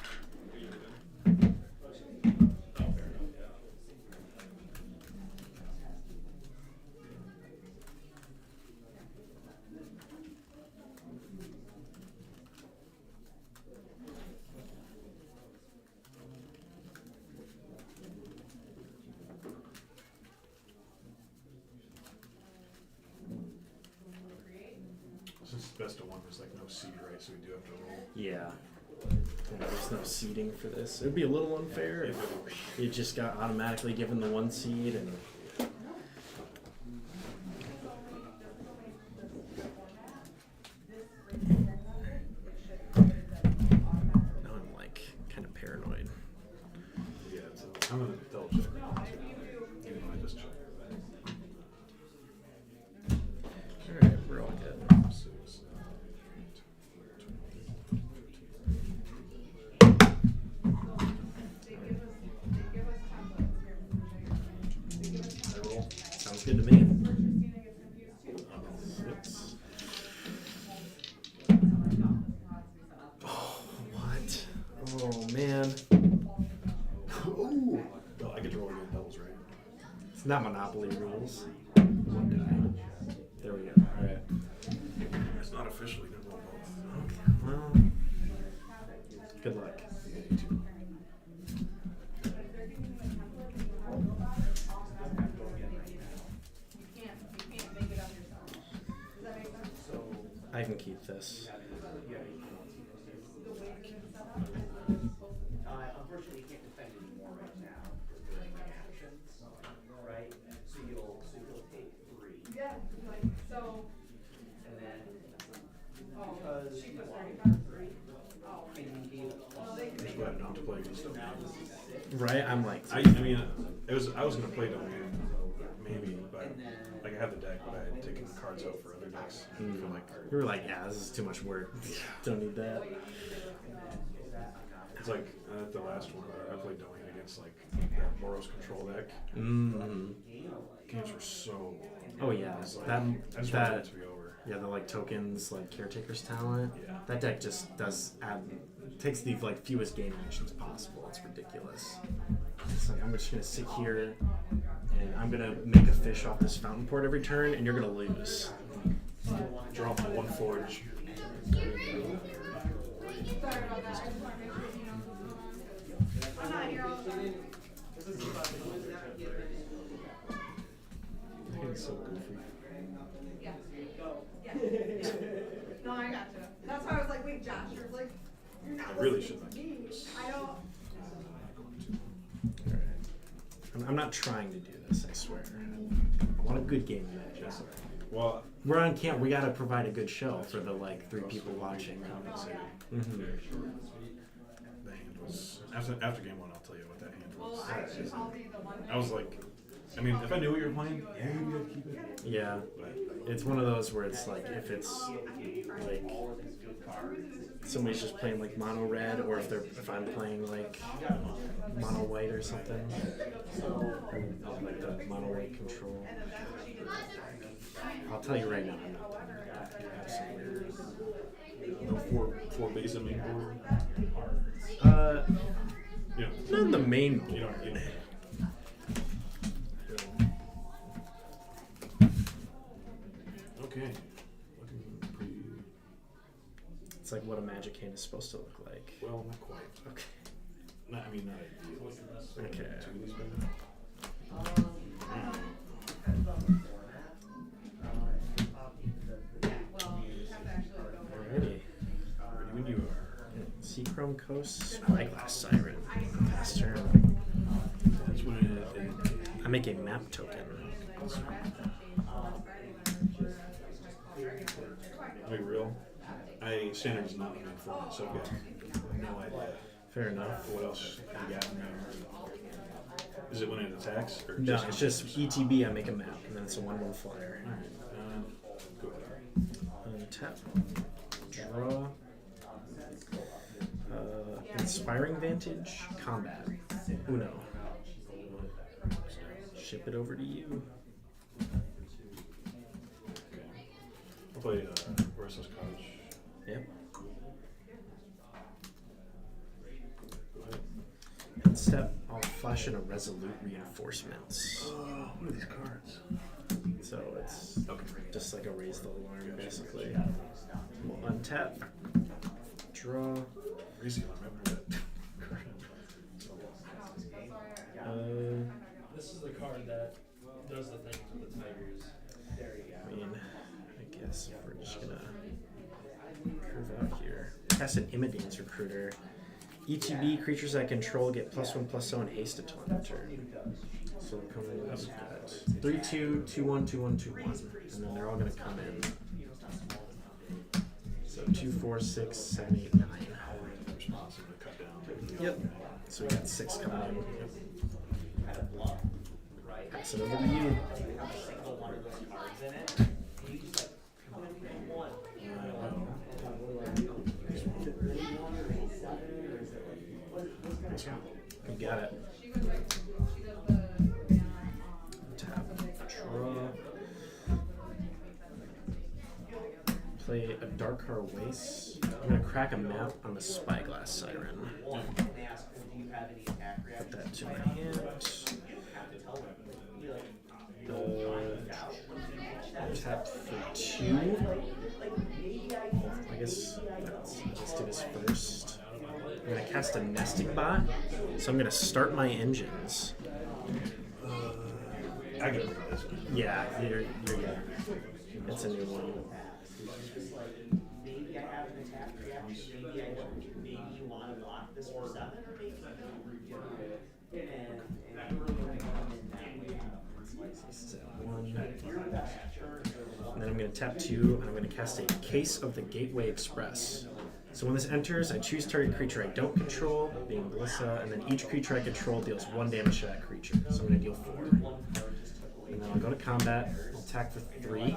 Since it's best of one, there's like no seed, right? So we do have to roll. Yeah. And there's no seeding for this. It would be a little unfair if it just got automatically given the 1 seed and. Now I'm like kind of paranoid. Yeah, so I'm gonna double check. Even though I just checked. Alright, we're all good. 6, 8, Sounds good to me. Christina gets confused too. 6. Oh, what? Oh, man. Ooh! No, I get to roll again doubles, right? It's not Monopoly rules. 1 die. I can keep this. Unfortunately, you can't defend anymore right now because they're in actions, right? So you'll take 3. Yeah, like, so, And then oh, because she you was lost 35. 3, Oh. and you gave Well, they can That's make what it. not to play against so now Domain. this is 6. Right? I'm like, I mean, I was gonna play Domain, maybe, but And then like I had the deck, but I had taken the cards out for other decks. I feel like you were like, yeah, this is too much work. Don't need that. it's like the last one I played Domain against like that Moros control deck. Mm-hmm. Games were so long. Oh yeah, It's like, that I just wanted it to be over. yeah, the like tokens, like caretaker's talent. Yeah. That deck just does add, takes the like fewest game actions possible. It's ridiculous. It's like I'm just gonna sit here and I'm gonna make a fish off this fountain port every turn, and you're gonna lose. Draw my one forge. Sorry about that. I just want to make sure you know what's going on. 'Cause I'm not here all the time. It's so goofy. Yeah. Yeah. No, I gotcha. That's why I was like, wait, Josh, you're like, you're not I really listening should to me. I don't. I'm not trying to do this. I swear. I want a good game of Magic. Well, We're on camp. We gotta provide a good show for the like 3 people watching. Mm-hmm. the hand was after game 1. I'll tell you what that hand was. Well, I'll be the one. I was like, I mean, if I knew what you were playing, yeah, maybe I'd keep it. Yeah, But it's one of those where it's like if it's like somebody's just playing like mono red, or if I'm playing like mono white or something, or like the mono white control. I'll tell you right now, I'm not playing that. no four base in main board. Yeah. Not in the main board. You know. Okay. Looking pretty It's like what a magic hand is supposed to look like. well, not quite. Okay. Not ideal. Okay. 2 of these right now. Alrighty. Ready when you are. Seachrome Coast, Spyglass Siren. Pass turn. That's when it I make a map token. I'll be real. Standard is not the main format, so I've got no idea Fair enough. what else you got in there. Is it when it attacks? Or No, it's just ETB, I make a map, and then it's a 1/1 flyer. Alright, go ahead. Tap. Draw. Inspiring Vantage. Combat. Uno. Ship it over to you. Okay. I'll play Versus Cottage. Yep. Go ahead. And step, I'll flash in a Resolute Reinforcements. Oh, what are these cards? So it's just like a raise the alarm, basically. We'll untap. Draw. Raise the alarm, I haven't heard that. This is the card that does the thing with the tigers. I mean, I guess if we're just gonna curve out here. Cast an Imidance Recruiter. ETB, creatures I control get +1/+0 and haste until end of turn. So they're coming in at 3/2, 2/1, 2/1, 2/1. And then they're all gonna come in. So 2, 4, 6, 7, 8, 9. Responsive to cut down. Yep. So we got 6 coming in. Pass it over to you. You got it. Tap. Draw. Play a Darkar Waste. I'm gonna crack a map on the Spyglass Siren. Put that to my hand. Tap for 2. I guess let's do this first. I'm gonna cast a nesting bot, so I'm gonna start my engines. I gotta read this one. Yeah, you're good. It's a new one. It's just like, maybe I have an attack reaction, maybe I don't, maybe you wanna block this for 7, or maybe you don't. And you're gonna come in that way. It's like, This is at 1. your best turn for the And then I'm going to tap 2, and I'm going to cast a Case of the Gateway Express. So when this enters, I choose target creature I don't control, being Melissa, and then each creature I control deals 1 damage to that creature. So I'm going to deal 4. And then I'll go to combat, I'll attack for 3.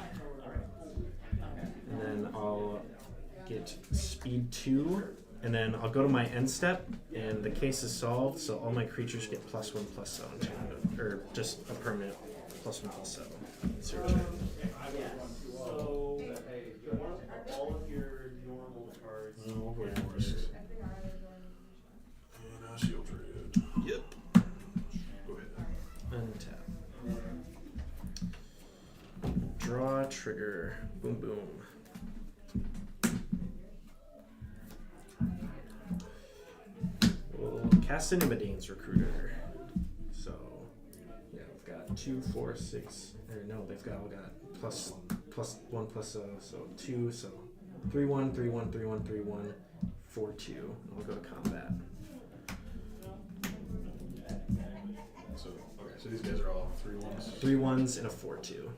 And then I'll get speed 2. And then I'll go to my end step, and the case is solved, so all my creatures get +1/+7 to it, or just a permanent +1/+7. It's your turn. Yeah, so you want all of your normal cards. No, I'll play Forest. And Shield Trade. Yep. Go ahead. Untap. Draw, trigger, boom, boom. We'll cast Inimadane's Recruiter. So, yeah, we've got 2, 4, 6. Or no, they've got all got +1/+, so 2, so 3/1, 3/1, 3/1, 3/1, 4/2. And we'll go to combat. So, okay, so these guys are all 3/1s. 3 1s and a 4/2.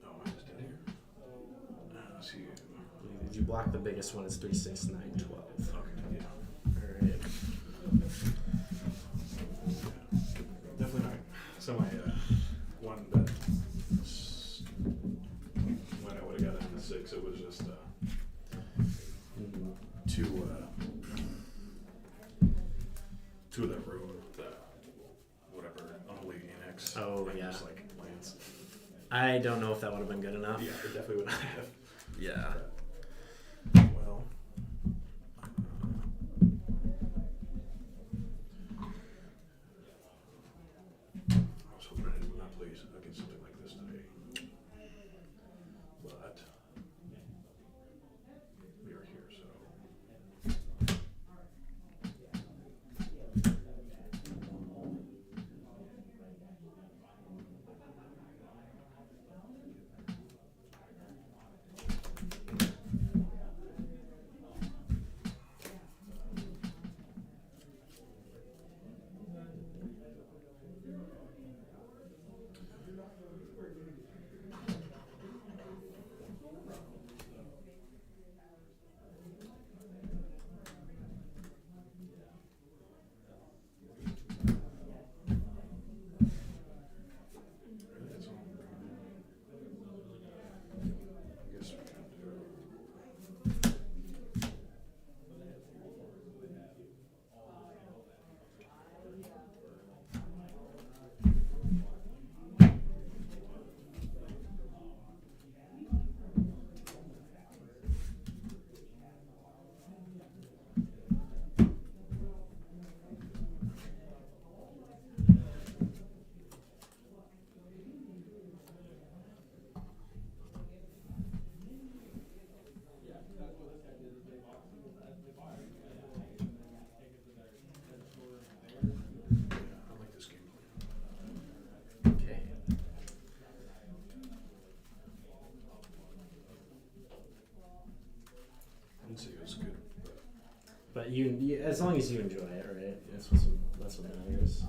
Oh, I just did here. Let's see. If you block the biggest one, it's 3, 6, 9, 12. Okay, yeah. Alright. Definitely not. So my one that when I would have got into 6, it was just two of that room, the whatever unholy annex. Oh, and yeah. Just like lands. I don't know if that would have been good enough. Yeah, it definitely would not have. Yeah. Well. I was hoping I would not play against something like this today. But we are here, so. That's all. I guess we can do. I like this game plan. Okay. I didn't say it was good, but But you, as long as you enjoy it, right? That's what matters.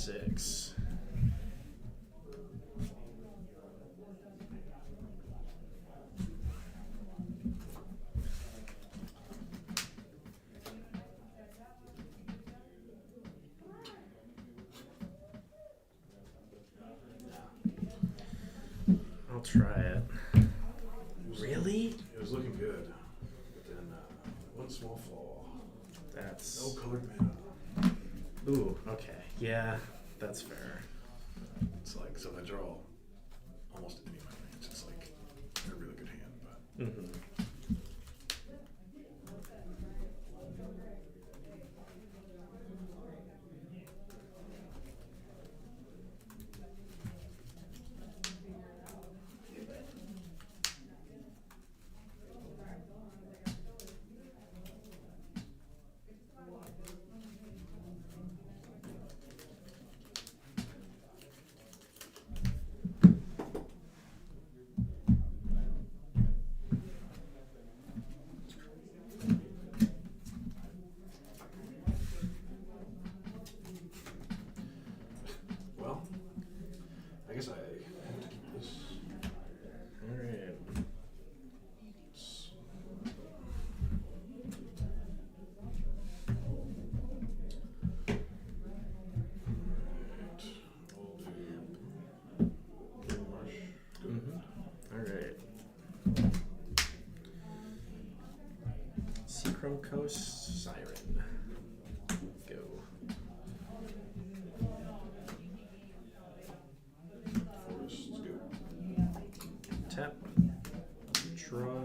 6. I'll try it. Really? It was looking good. But then one small flaw. That's. No colored mana. Ooh, okay. Yeah, that's fair. It's like, so if I draw almost any of my lands, it's like a really good hand, but. Mm-hmm. Well, I guess I have to keep this. Alright. Alright. Seachrome Coast Siren. Go. Forest, go. Tap. Draw.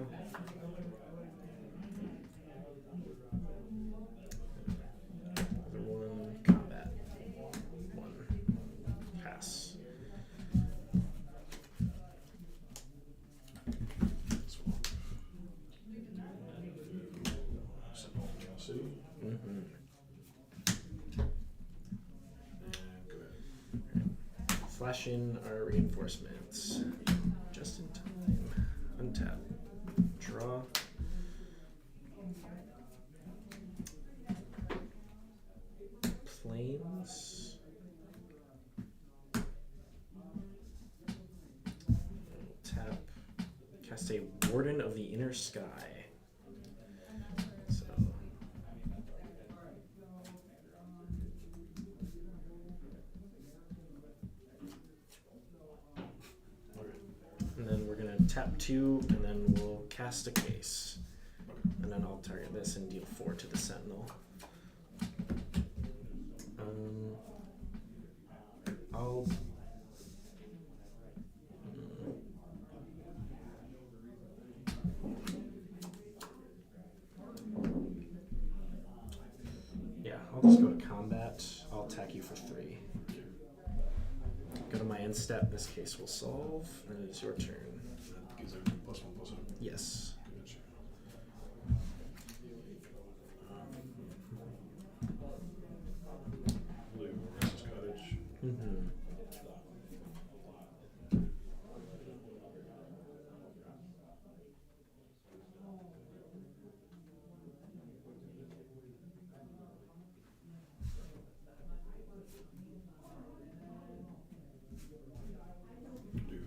Other one. Combat. 1. Pass. Swamp. Sentinel City. Mm-hmm. And go ahead. Flash in our reinforcements. Just in time. Untap. Draw. Planes. Tap. Cast a Warden of the Inner Sky. So. Okay. And then we're gonna tap 2, and then we'll cast a case. And then I'll target this and deal 4 to the Sentinel. I'll. Yeah, I'll just go to combat. I'll attack you for 3. Go to my end step. This case will solve, and it is your turn. That gives it +1/+1. Yes. Gotcha. Blue, Princess Cottage. Mm-hmm. Do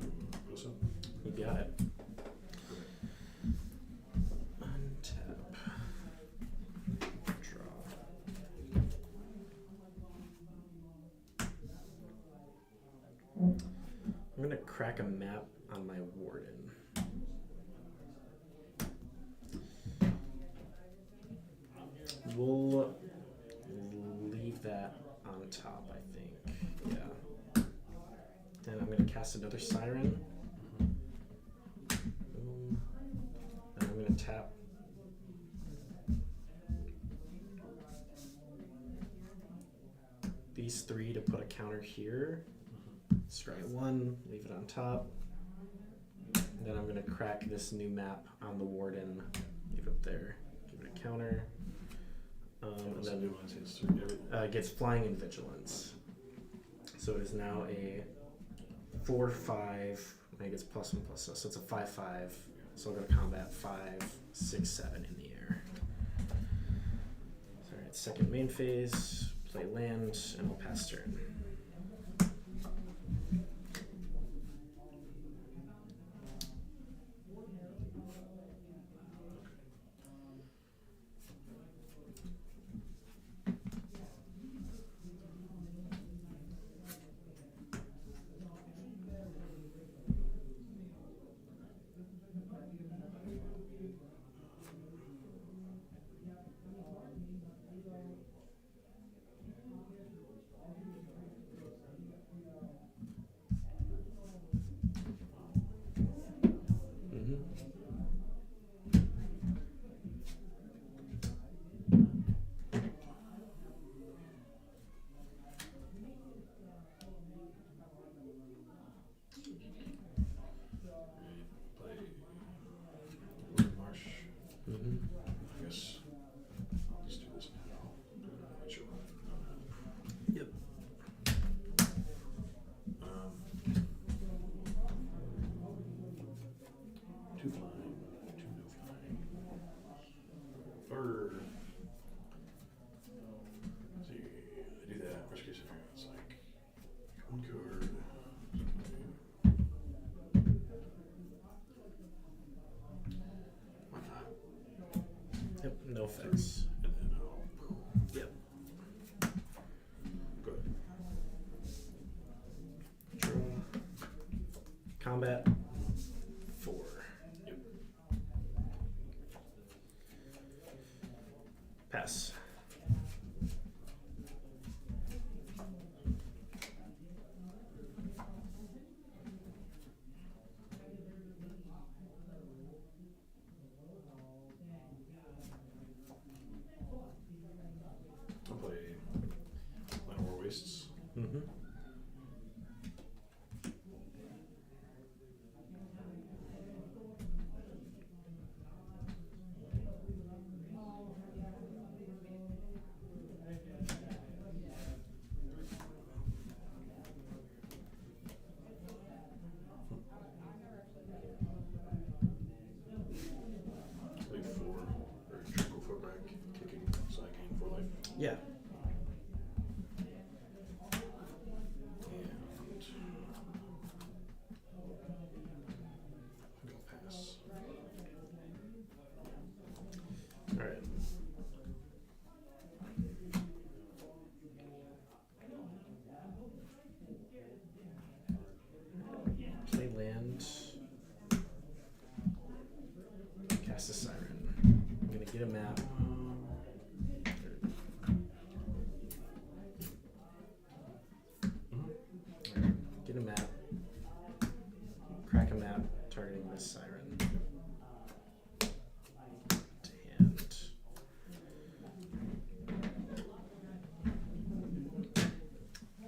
Wilson. You got it. Untap. Draw. I'm gonna crack a map on my Warden. We'll leave that on top, I think. Yeah. Then I'm gonna cast another Siren. Boom. And I'm gonna tap. These 3 to put a counter here. Scry 1, leave it on top. And then I'm gonna crack this new map on the Warden. Leave it there. Give it a counter. And then gets flying and vigilance. So it is now a 4/5. And it gets +1/+1. So it's a 5/5. So I'll go to combat 5, 6, 7 in the air. Alright, second main phase. Play land, and I'll pass turn. 2 flying, 2 no flying. Or, see, I do that, worst case scenario, it's like 1 card. Why not? Yep, no effects. And then I'll. Yep. Good. Draw. Combat. 4. Yep. Pass. I'll play Land War Wastes. Mm-hmm. Leave 4, or just go for back, kicking, so I gain 4 life. Yeah. And go pass. All right. Play land. Cast a siren. I'm gonna get a map. Get a map. Crack a map targeting this siren. To hand.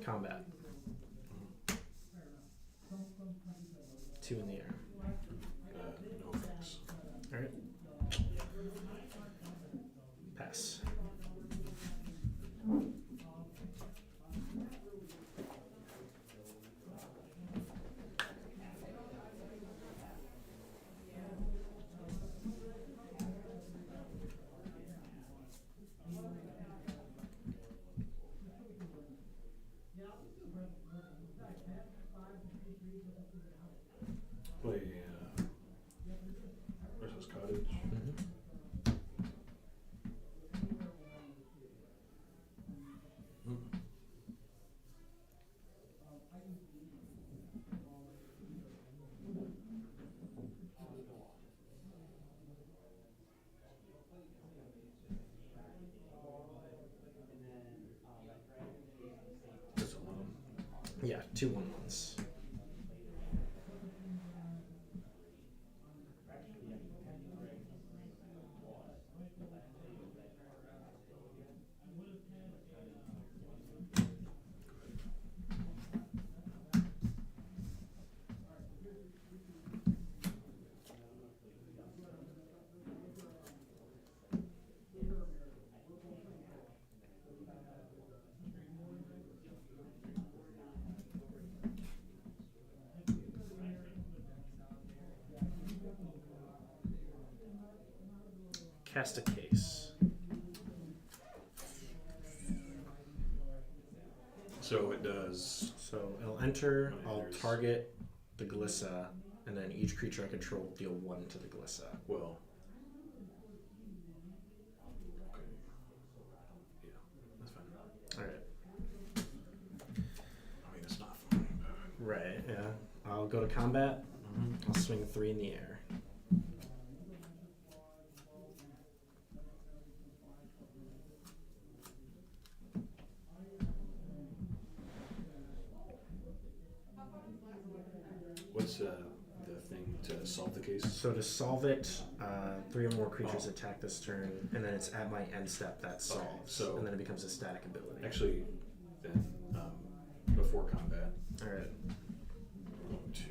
Combat. 2 in the air. No effects. Alright. Pass. Play versus Cottage. That's a 1. Yeah, 2 1/1s. Cast a case. So it does. So it'll enter, When it I'll enters. target the Glissa, and then each creature I control deal 1 to the Glissa. Well. Okay. Yeah, that's fine. Alright. I mean, it's not fine. Right, yeah. I'll go to combat. I'll swing 3 in the air. What's the thing to solve the case? So to solve it, 3 or more creatures attack this turn, and then it's at my end step that solves. Okay, so- and then it becomes a static ability. Actually, then before combat, Alright. I'm going to.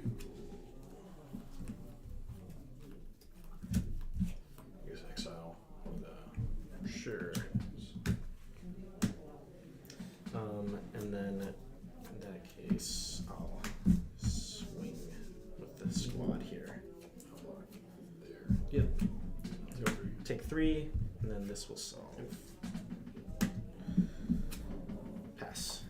I guess exile the. Sure. And then in that case, I'll swing with the squad here. 3, and then this will solve. Pass.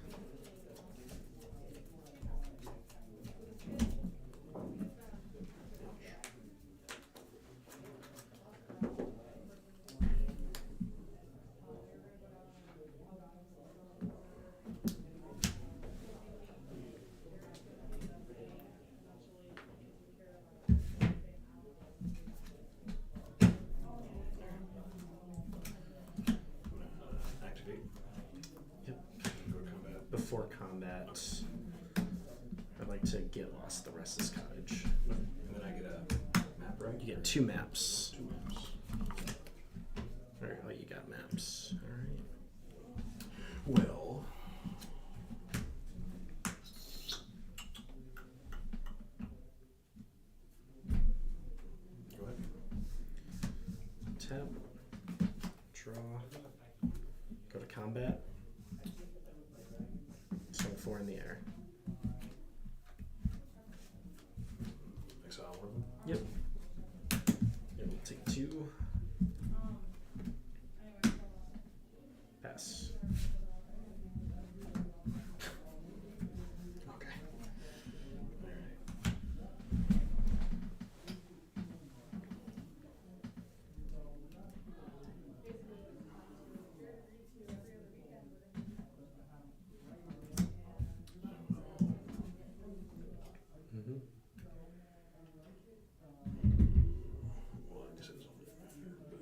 Activate. Yep. Go to combat. Before combat, I'd like to get lost the restless cottage. And then I get a map, right? You get 2 maps. 2 maps. Alright, oh, you got maps. Alright. Well. Go ahead. Tap. Draw. Go to combat. Swing 4 in the air. Exile one of them. Yep. It will take 2. Pass. Okay. Alright. Mm-hmm. Well, I guess it was only fair, but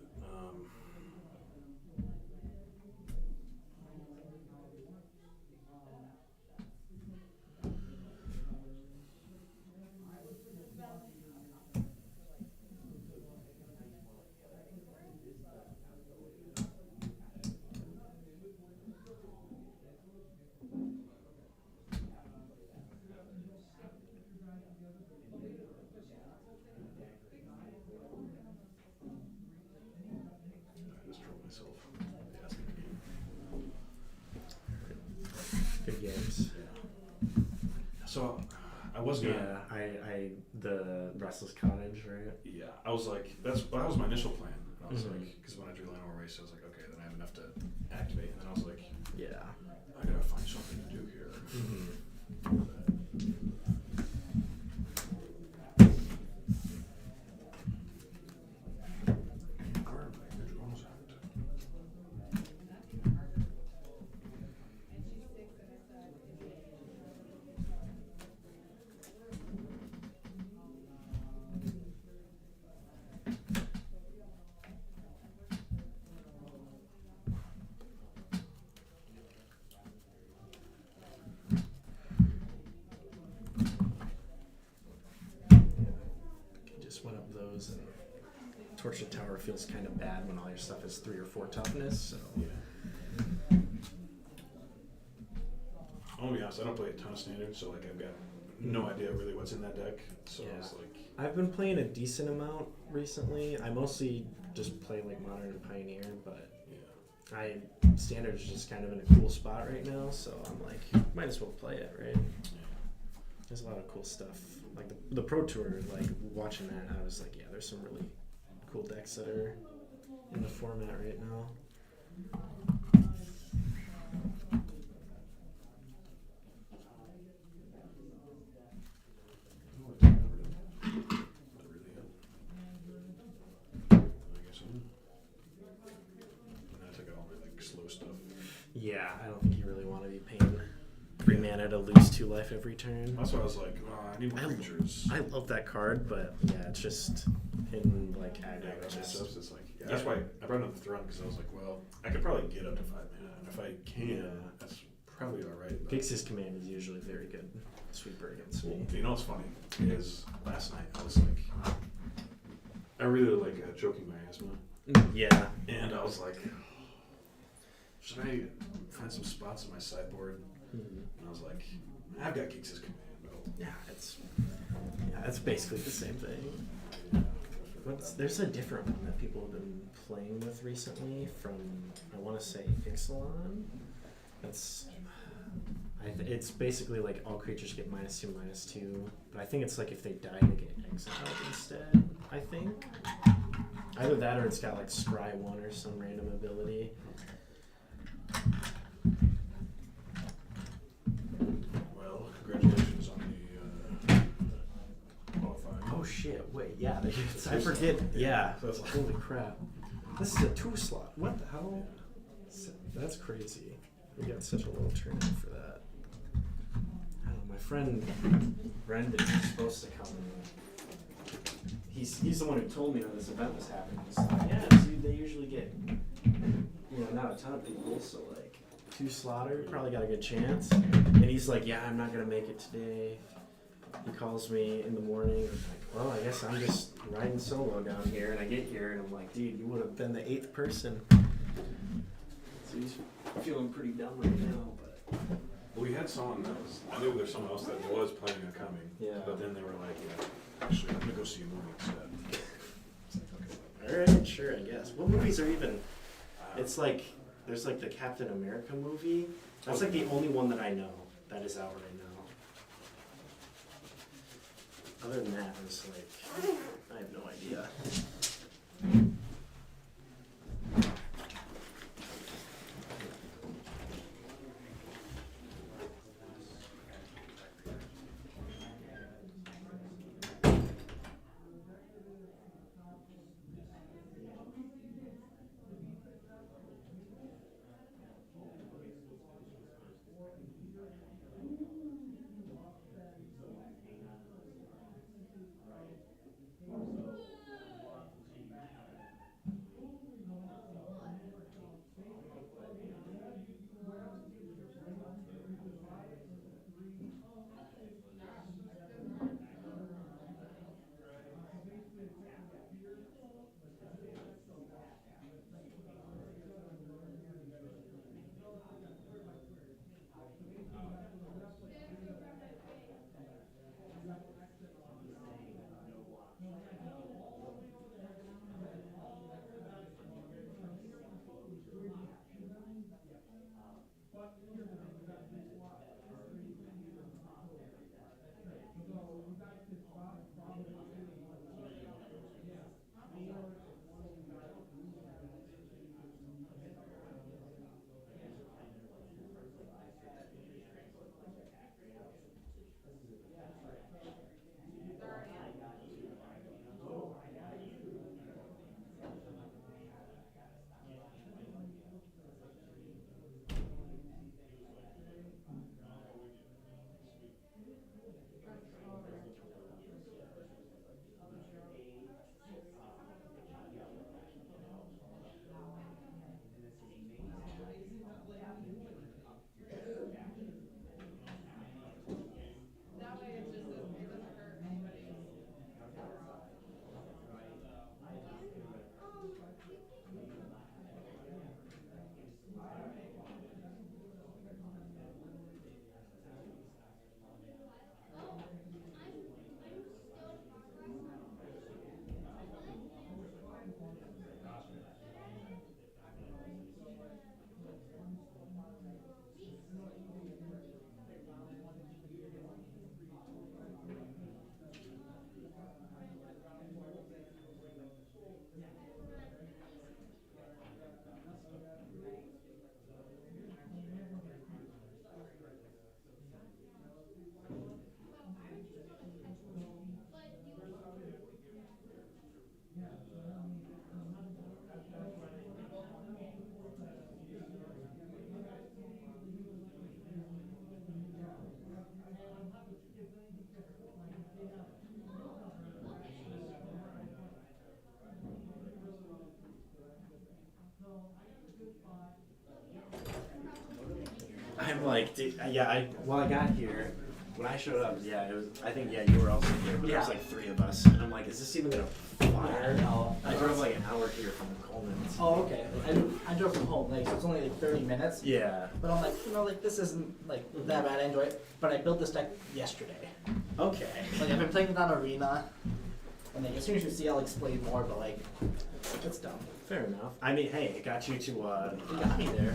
I just drove myself. Yes. Good games. So I was gonna. Yeah, I the Restless Cottage, right? Yeah, I was like, that was my initial plan. I was Mhm. like, because when I drew Lionel Race, I was like, okay, then I have enough to activate, and then I was like, Yeah. I gotta find something to do here. Mm-hmm. Where are my good rolls at? Just went up those, and Tortured Tower feels kind of bad when all your stuff is 3 or 4 toughness. So Yeah. I'm gonna be honest, I don't play a ton of standard, so like I've got no idea really what's in that deck. So Yeah. it's like, I've been playing a decent amount recently. I mostly just play like Modern and Pioneer, but yeah. Standard is just kind of in a cool spot right now. So I'm like, might as well play it, right? There's a lot of cool stuff. Like the Pro Tour, like watching that, I was like, yeah, there's some really cool decks that are in the format right now. Oh, I think I really- not really yet. I guess so. And I took out all my like slow stuff. Yeah, I don't think you really want to be paying 3 mana to lose 2 life every turn. That's why I was like, oh, I need more creatures. I love that card, but yeah, it's just in like aggro. Yeah, It's it's just, just, it's like, yeah, that's why I brought it up the throne, because I was like, well, I could probably get up to 5 mana, and if I can, Yeah. that's probably alright. Gix's command is usually very good sweeper against me. You know what's funny is last night I was like, I really like choking my asthma, Yeah. and I was like, should I find some spots in my sideboard? Mhm. And I was like, I've got Geeks' command. Yeah, it's basically the same thing. There's a different one that people have been playing with recently from, I want to say, Ixalan. It's basically like all creatures get -2/-2, but I think it's like if they die, they get exiled instead, I think. Either that or it's got like Scry 1 or some random ability. Well, congratulations on the qualifying. Oh shit, wait, yeah, I forget. Yeah, So that's like- holy crap. This is a 2 slot. What the hell? That's crazy. We got such a little turnout for that. I don't know, my friend Brendan was supposed to come. He's the one who told me that this event was happening. He's like, yeah, see, they usually get, not a ton of people, so like 2 slotter, probably got a good chance. And he's like, yeah, I'm not gonna make it today. He calls me in the morning. I'm like, well, I guess I'm just riding solo down here. And I get here and I'm like, dude, you would have been the 8th person. So he's feeling pretty dumb right now, but. Well, we had someone that was, I knew there's someone else that was planning on coming. Yeah. But then they were like, yeah, actually, I'm gonna go see a movie instead. It's like, okay. Alright, sure, I guess. What movies are even. It's like, there's like the Captain America movie. That's like the only one that I know that is out right now. Other than that, it's like, I have no idea. That way it doesn't hurt anybody's. I'm like, dude, yeah, I got here, when I showed up, yeah, it was, I think, yeah, you were also here, but there was Yeah. like 3 of us, and I'm like, is this even gonna fly? No. I drove like an hour here from Coleman. Oh, okay. I drove from home, like, so it's only like 30 minutes. Yeah. But I'm like, like, this isn't, like, that bad. I enjoy it. But I built this deck yesterday. Okay. Like, I've been playing it on Arena. And like, as soon as you see, I'll explain more, but, like, it's dumb. Fair enough. I mean, hey, it got you to, It got me there.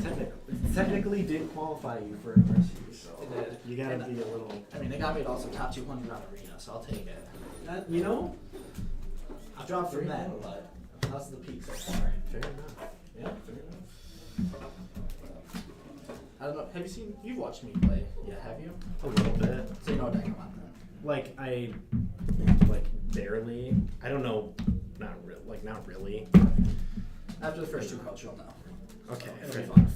technically did qualify you for an RC, so. It did. You gotta And, be a little. I mean, they got me to also top 200 on Arena, so I'll take it. You know? I'll drop from that, but How's the peak so far? Fair enough. Yeah, fair enough. I don't know. Have you seen? You've watched me play. Yeah, have you? A little bit. So you know what I'm talking about then. Like I, barely. I don't know. Not really. After the first 2 calls, you'll know. Okay, It'll fair be enough. fun.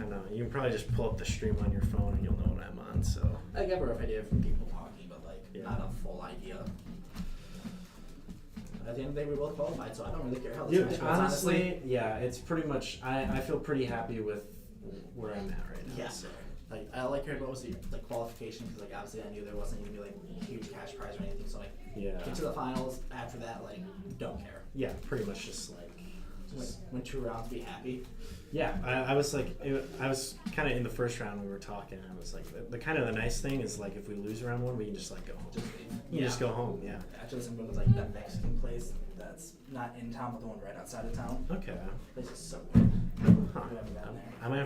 I know. You can probably just pull up the stream on your phone and you'll know what I'm on. So. I get a rough idea from people talking, but like Yeah. not a full idea. At the end of the day, we both qualified, so I don't really care how this Yeah, match goes, honestly, yeah, it's pretty much. I feel pretty happy with where I'm at right now. Yeah. So. Like I like cared about was the like qualification because like obviously I knew there wasn't gonna be like a huge cash prize or anything, so like Yeah. get to the finals. After that, like don't care. Yeah, pretty much just like. Win 2 rounds, be happy. Yeah, I was like, I was kind of in the first round we were talking. I was like, the kind of the nice thing is like if we lose round 1, we can just like go home. You just go home, yeah. Actually, I'm going to like that Mexican place that's not in town, but the one right outside of town. Okay. Place is so good. Huh. We haven't gone there. I might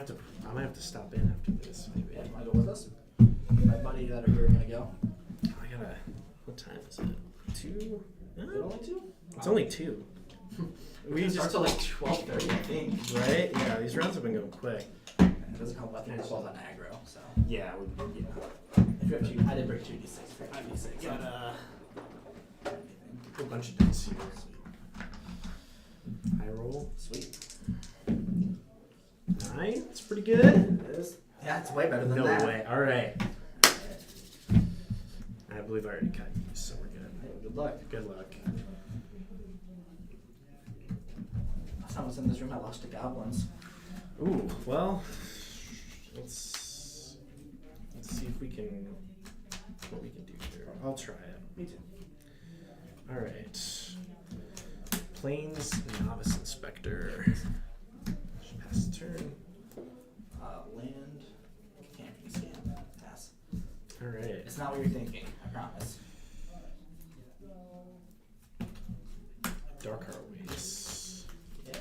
have to stop in after this. Maybe. Yeah, you want to go with us? My buddy that are here are gonna go. I gotta. What time is it? 2? Is it only 2? It's only 2. We can start till like 12:30, I think. Right? Yeah, these rounds have been going quick. It doesn't help. I think it's 12 on aggro, so. Yeah. If you have 2, I did break 2d6. If you have 5d6. Got a bunch of dice here. High roll. Sweet. 9. It's pretty good. It is. Yeah, it's way better than No that. way. All right. I believe I already cut you, so we're good. Hey, good luck. Good luck. Last time I was in this room, I lost to goblins. Ooh, well, let's see if we can, what we can do here. I'll try it. Me too. All right. Plains Novice Inspector. Just pass the turn. Land. Can't be scanned. Pass. All right. It's not what you're thinking, I promise. Dark Heartways. Yeah.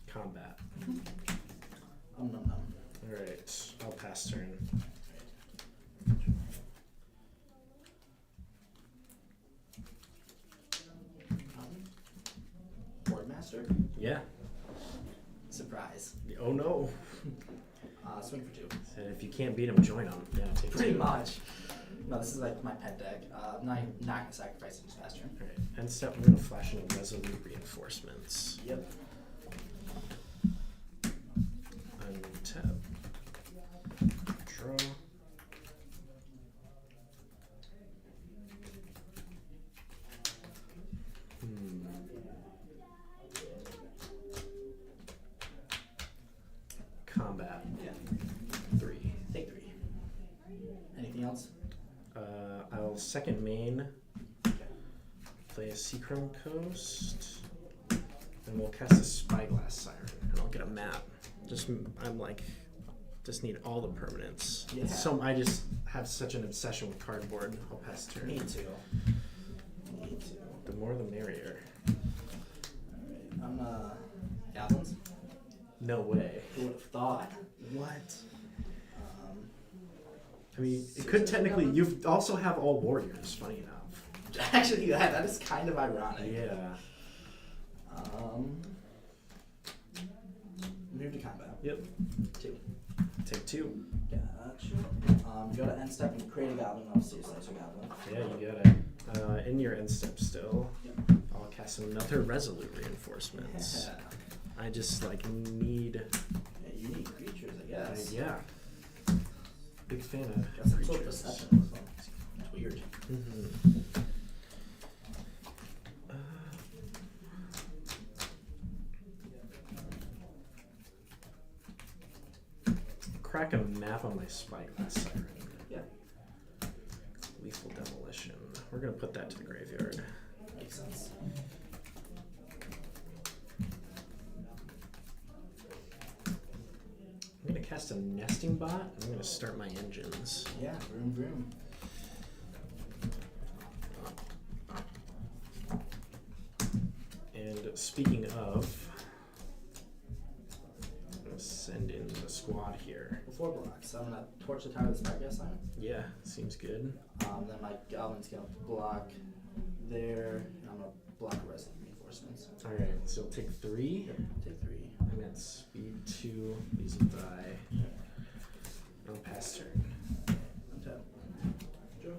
Combat. Nom. All right. I'll pass turn. Boardmaster. Yeah. Surprise. Oh no. Swing for 2. So if you can't beat him, join him. Yeah, take Pretty 2. much. No, this is like my pet deck. I'm not gonna sacrifice it just faster. All right. End step. We're gonna flash in resolute reinforcements. Yep. Untap. Draw. Combat. Yeah. 3. Take 3. Anything else? I'll second main. Play a Seachrome Coast. And we'll cast a Spyglass Siren. And I'll get a map. Just need all the permanents. Yeah. So I just have such an obsession with cardboard. I'll pass turn. Me too. Me too. The more the merrier. Alright, goblins. No way. Who would have thought? What? I mean, it could technically. You also have all warriors. Funny enough. Actually, yeah, that is kind of ironic. Yeah. Move to combat. Yep. 2. Take 2. Gotcha. Go to end step and create a goblin. I'll see a slicer goblin. Yeah, you got it. In your end step still, I'll cast another resolute reinforcements. Yeah. I just need. Yeah, unique creatures, I guess. Yeah. Big fan of Got some sort of creatures. perception as well. It's weird. Mm-hmm. Crack a map on my Spyglass Siren. Yeah. Lethal Demolition. We're gonna put that to the graveyard. Makes sense. I'm gonna cast a nesting bot. And I'm gonna start my engines. Yeah, vroom. And speaking of, I'm gonna send in the squad here. Before blocks, I'm gonna torch the tower of the Spyglass Siren. Yeah, seems good. Then my Goblin's gonna block there, and I'm gonna block the rest of the reinforcements. Alright, so take 3. Yep, take 3. I'm at speed 2. These will die. I'll pass turn. Untap. Joe.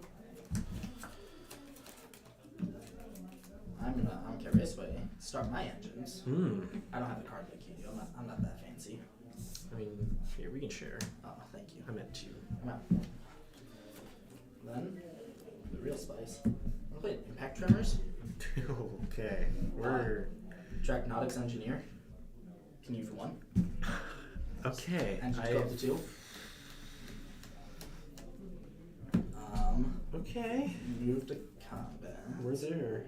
I'm gonna carry this way. Start my engines. I don't have the card like you do. I'm not that fancy. I mean, here, we can share. Oh, thank you. I'm at 2. I'm out. Then, the real spice. I'm gonna play Impact Tremors. Okay, we're... Dracnotics Engineer. Can you for 1? Okay, Engines go up to 2. Okay. Move to combat. We're there.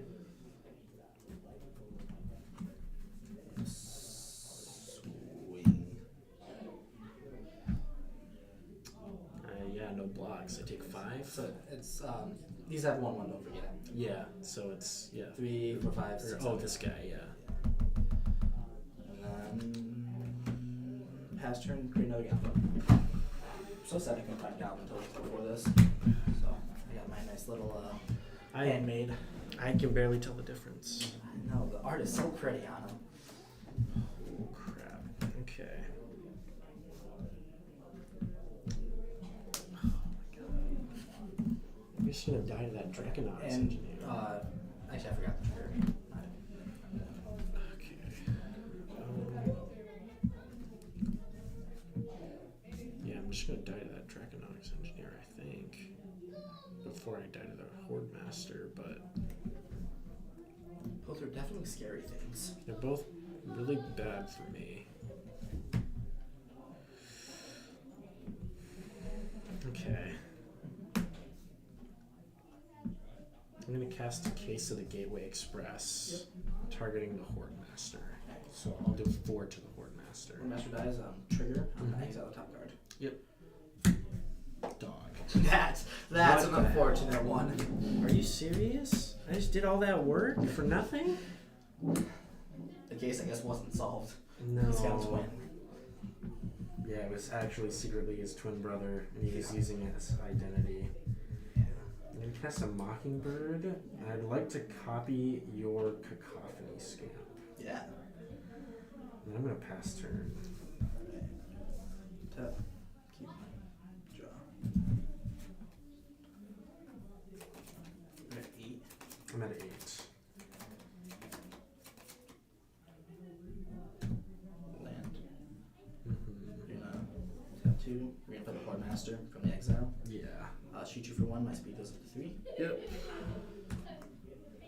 Swing. Yeah, no blocks. I take 5. So it's these have 1/1. Don't forget. Yeah, so it's, yeah. 3, 4, 5, Or, 6. oh, 7. this guy, yeah. And then pass turn, create another Goblin. So sad I couldn't find Goblin totals before this. So I got my nice little handmade. I can barely tell the difference. I know the art is so pretty on them. Oh, crap. Okay. Oh, my God. I'm just gonna die to that Draconaut's And engineer. actually I forgot the trigger. Okay. Yeah, I'm just gonna die to that Draconaut's engineer, I think. Before I die to the Horde Master, but Both are definitely scary things. they're both really bad for me. Okay. I'm gonna cast a Case of the Gateway Express, targeting the Horde Master. So I'll do 4 to the Horde Master. When Master dies, trigger. I'm gonna Mhm. exile the top card. Yep. Dog. That's What an the unfortunate one. Are you serious? I just did all that work for nothing? The case I guess wasn't solved. No. He's got his win. Yeah, it was actually secretly his twin brother, and he was using it as identity. I'm gonna cast a Mockingbird, and I'd like to copy your Cacophony Scamp. Yeah. And I'm gonna pass turn. Tap. Keep. Draw. We're at 8. I'm at 8. Land. Mm-hmm. You're gonna tap 2. We're gonna play the Horde Master from the exile. Yeah. Shoot you for 1. My speed goes up to 3. Yep.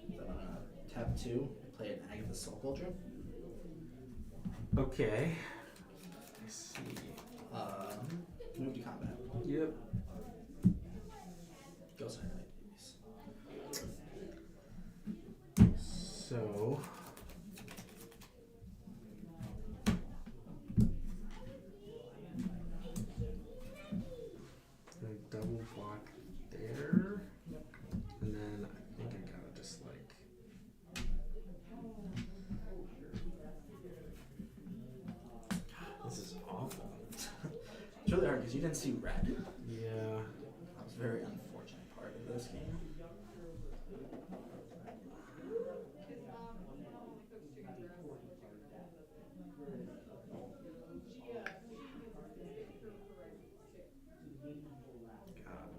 Then I'm gonna tap 2. Play an Agatha Soul Culture. Okay. I see. Move to combat. Yep. Go side So. I double block there. And then I think I gotta just like. God, this is awful. It's really hard because you didn't see red. Yeah. That was a very unfortunate part of this game. God.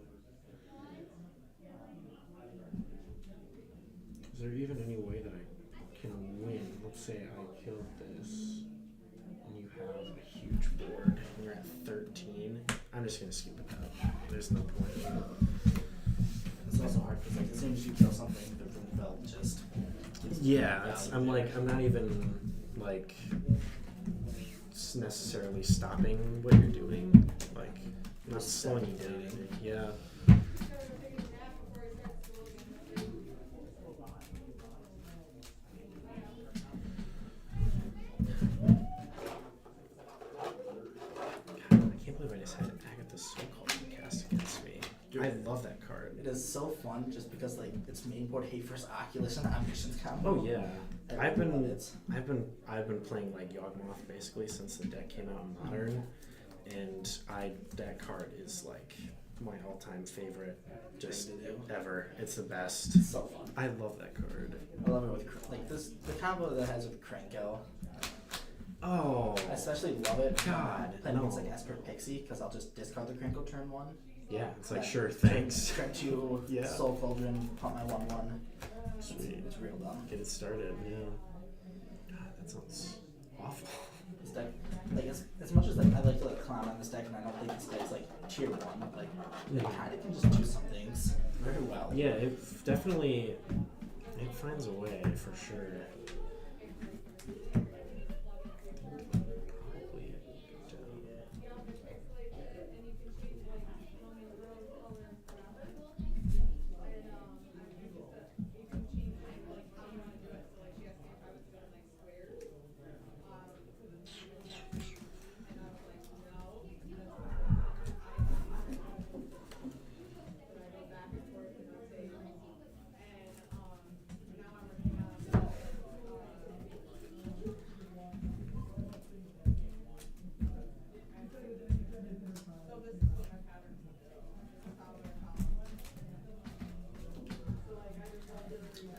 Is there even any way that I can win? Let's say I killed this, and you have a huge board, and you're at 13. I'm just gonna skip it out. There's no point. It's also hard because like as soon as you kill something, the room belt just. Yeah, I'm not even like necessarily stopping what you're doing. Like, I'm not slowing you down. Yeah. God, I can't believe I just had Agatha Soul Culture cast against me. I love that card. It is so fun just because like it's main board hate versus Oculus and Omniscience combo. Oh yeah, I I've love it. been playing like Yawgmoth basically since the deck came out in Modern, and that card is like my all-time favorite, just Thing to do. ever. It's the best. It's so fun. I love that card. I love it with like this the combo that it has with Cranko. Oh, I especially love it. God, Playing against no. like Esper Pixie because I'll just discard the Cranko turn 1. yeah. It's like Yeah. sure, thanks. Turn 2, Yeah. Soul Cauldron, pump my 1/1. Sweet. It's real dumb. Get it started. Yeah. God, that sounds awful. This deck, like as much as like I like to like clown on this deck, and I don't think this deck's like tier 1. Like it kind of can just do some things very well. Yeah, it definitely it finds a way for sure. Probably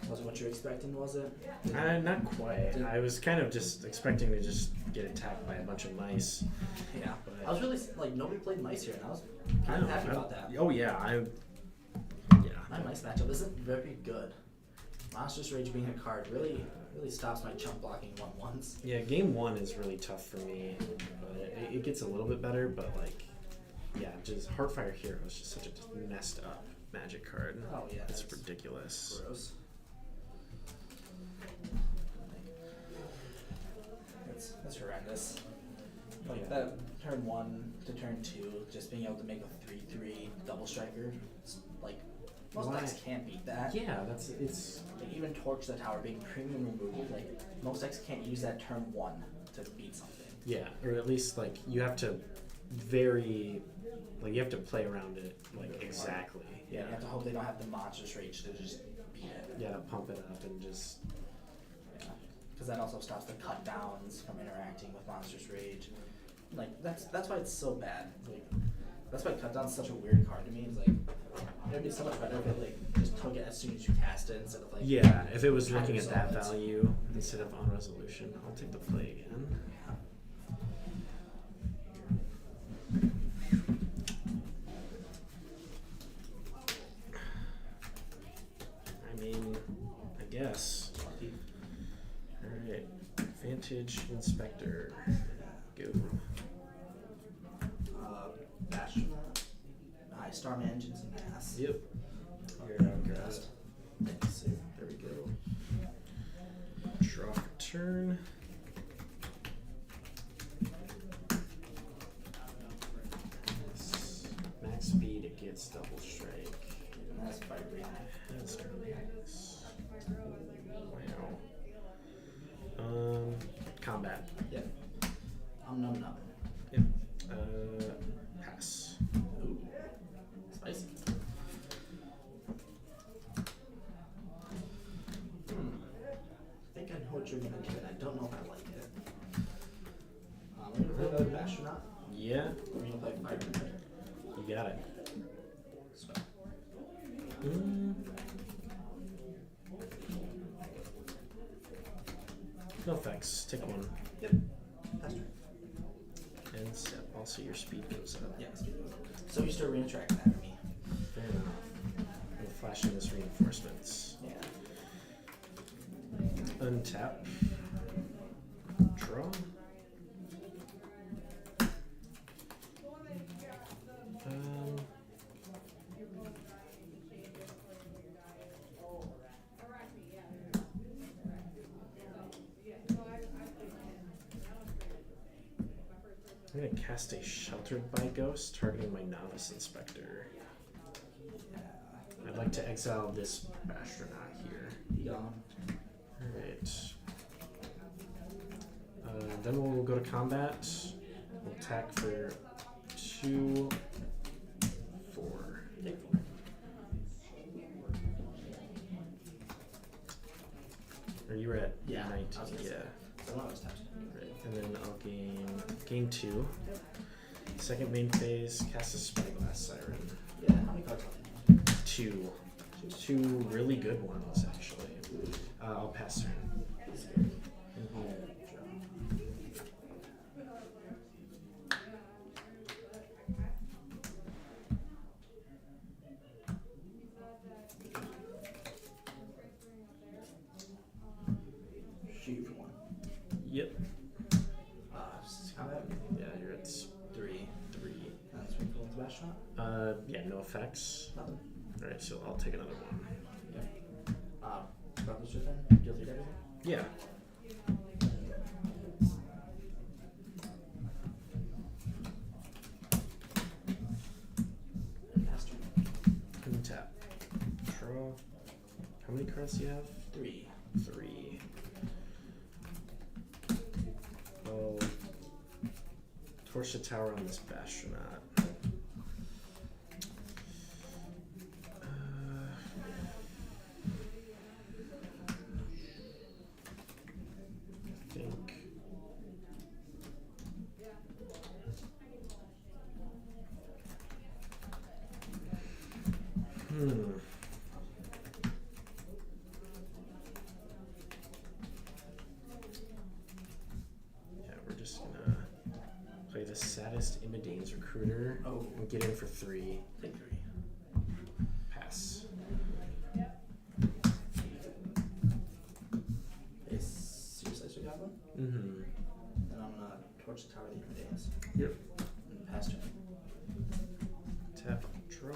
Was it what you're expecting? Was it? not quite. I was kind of just expecting to just get attacked by a bunch of mice. Yeah. But I was really like nobody played mice here, and I was I kind of know, happy I'm- about that. Oh yeah, My mice matchup isn't very good. Monstrous Rage being a card really stops my chump blocking 1/1s. yeah. Game 1 is really tough for me, but it gets a little bit better. But like, yeah, just Heartfire Hero is just such a messed up Magic card. Oh yeah, it's ridiculous. Gross. That's horrendous. Like Yeah. that turn 1 to turn 2, just being able to make a 3/3 double striker. It's like most Why? decks can't beat that. Yeah, it's Like even Torch the Tower being premium removal, like most decks can't use that turn 1 to beat something. yeah, or at least like you have to you have to play around it like exactly. Yeah, Yeah, you have to hope they don't have the Monstrous Rage to just beat it. yeah, to pump it up and just Because that also stops the cut downs from interacting with Monstrous Rage. Like that's why it's so bad. Like that's why cut down's such a weird card to me. It's like it'd be so much better if it like just took it as soon as you cast it instead of like yeah. If it was trying to looking at that resolve it. value instead of on resolution, I'll take the play again. I mean, I guess. All right, Vantage Inspector, go. Astronaut. Starman Engines and Mass. Yep. Here, I'll grab it. Thanks. There we go. Draw for turn. Max speed, it gets double strike. And that's vibrating. That's nice. Wow. Combat. Yep. Num. Yep. Pass. Ooh. Spicy. I think I know what you're gonna do, and I don't know if I like it. We're gonna play another Astronaut. Yeah, We're gonna play Firebird. you got it. Spell. No effects. Take one. Yep. Pass turn. And step. Also, your speed goes up. Yeah, let's do it. So you still reinteract that for me. Fair enough. We'll flash in this reinforcements. Yeah. Untap. Draw. I'm gonna cast a Sheltered by Ghost, targeting my Novice Inspector. I'd like to exile this astronaut here. Yeah. Alright. Then we'll go to combat. We'll attack for 2, 4. Take 4. Or you were at Yeah, 19. I was gonna Yeah. say. So one was touched. Right. And then I'll gain 2. Second main phase, cast a Spyglass Siren. cards left? Two really good ones actually. I'll pass turn. Shoot for one. Yep. Combat. Yeah, you're at 3. That's when you go into bash shot. Yeah, no effects. Nothing. All right, so I'll take another one. Yep. Brothers your turn. Guilty to everything. Yeah. Pass turn. Untap. Draw. How many cards do you have? 3. 3. I'll torch the tower on this Bastronaut. I think. Yeah, we're just gonna play the saddest Imadane's Recruiter and get in for 3. Take 3. Pass. Is Slicer Goblin? Mm-hmm. Then I'm gonna torch the tower of the Days. Yep. And pass turn. Tap, draw.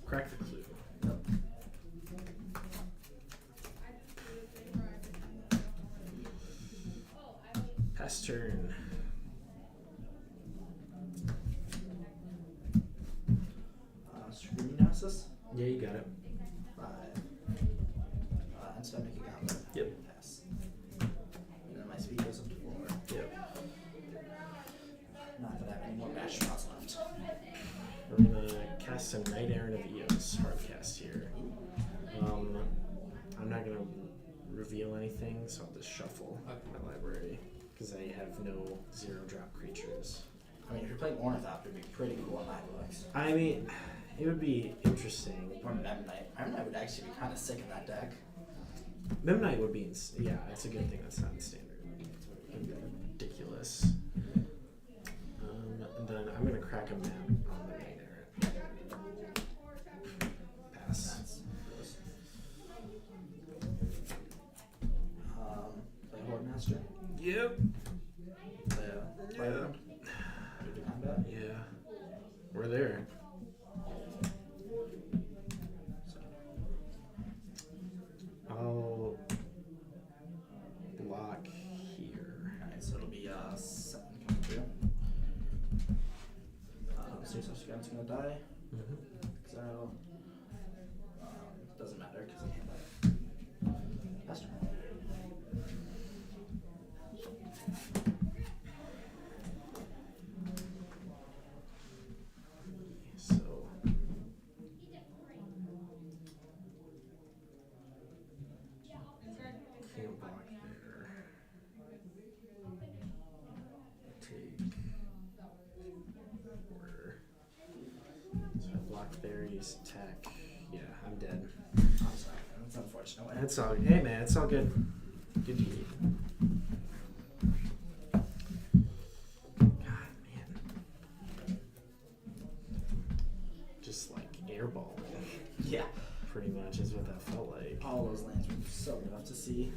Crack the clue. Yep. Pass turn. Screen analysis. Yeah, you got it. 5. Instead of making a Goblin. Yep. Pass. And then my speed goes up to 4. Yep. Not that I have any more bash shots left. We're gonna cast a Knight Errant of Eos hard cast here. I'm not gonna reveal anything, so I'll just shuffle my library because I have no 0-drop creatures. I mean, if you're playing Ornithopter, it'd be pretty cool in my books. I mean, it would be interesting. Or Memnite. Memnite would actually be kind of sick in that deck. Memnite would be, yeah, it's a good thing that's not in standard. It'd be ridiculous. And then I'm gonna crack a map on the Knight Errant. Pass. Play Horde Master. Yep. Play Firebrand. Do the combat. Yeah. We're there. I'll block here. Alright, so it'll be 7 coming through. Seriously, Scout's gonna die. Exile. Doesn't matter because I can't die. Pass turn. So can't block there. Take order. So I block there, use attack. Yeah, I'm dead. I'm sorry, that's unfortunate. That's all. Hey man, it's all good. Good to eat. God man. Just like airball. Yeah. Pretty much is what that felt like. All those lands were so rough to see.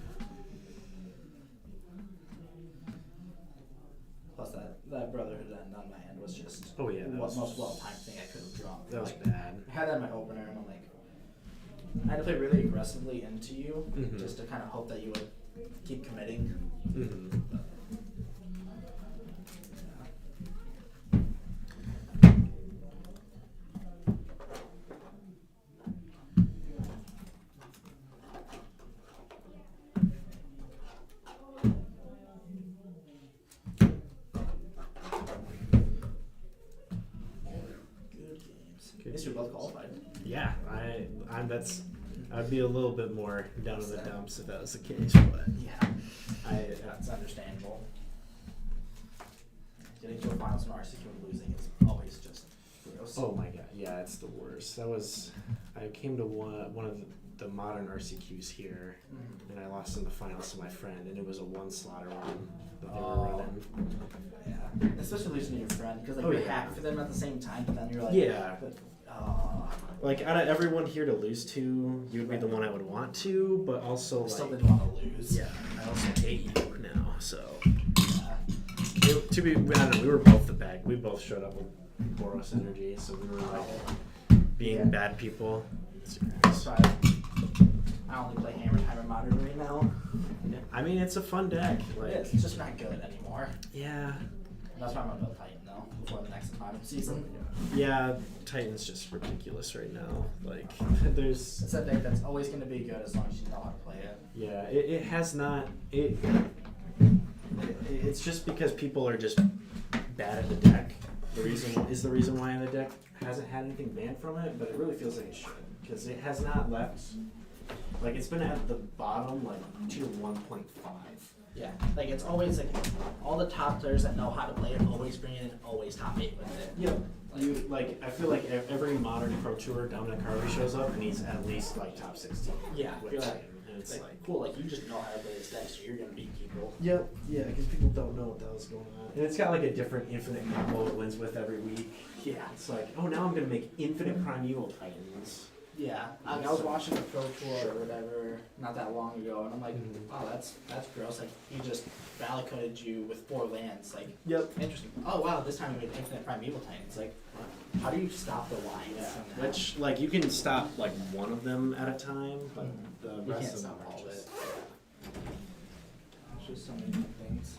Plus that Brotherhood end on my end was just Oh yeah, that the was most well-timed thing I could have drawn. That was Like, bad. I had that in my opener and I'm like, I had to play really aggressively into you just to kind of hope that you would keep committing. Mm-hmm. Good games. At least we both qualified. Yeah, I'd be a little bit more down in the dumps if that was the case, but Yeah, that's understandable. Getting to a finals in RCQ and losing is always just gross. Oh my god, yeah, it's the worst. I came to one of the modern RCQs here, and I lost in the finals to my friend, and it was a one slaughter one that they were running. Yeah, especially losing to your friend, because like Oh, you're yeah. happy for them at the same time, but then you're like, Yeah. oh, Like, out of everyone here to lose to, you would be the one I would want to, but also, I still like, didn't want to lose. yeah, I also hate you now, so. Yeah. I don't know, we were both the bad, we both showed up with Boros energy, so we were like being Yeah. bad people. That's why I only play Hammer Time and Modern right now. I mean, it's a fun deck. Like, It is. It's just not good anymore. yeah. That's why I'm gonna build Titan though before the next final season. Yeah, Titan's just ridiculous right now. Like, there's, It's a deck that's always gonna be good as long as you know how to play it. yeah, it has not, it's just because people are just bad at the deck. The reason why the deck hasn't had anything banned from it, but it really feels like it should, because it has not left, like, it's been at the bottom, like, tier 1.5. Yeah, like it's always like all the top players that know how to play it always bring it in, always top 8 with it. Yep. I feel like every modern pro tour, Dominic Harvey shows up and he's at least like top 16. Yeah, with you're Titan, like, and it's like, cool, like you just know how to play this deck, so you're gonna beat people. yep, yeah, because people don't know what the hell's going on. And it's got like a different infinite combo it wins with every week. Yeah, It's like, oh, now I'm gonna make infinite primeval Titans. yeah. I was watching a pro tour or whatever not that long ago, and I'm like, Mhm. wow, that's gross. Like he just valid coded you with 4 lands. Like, Yep. interesting. Oh wow, this time we made infinite primeval Titans. Like, how do you stop the lines from that? Which, like, you can stop like one of them at a time, but the you rest can't of them stop are all of just. it. It's just so many things.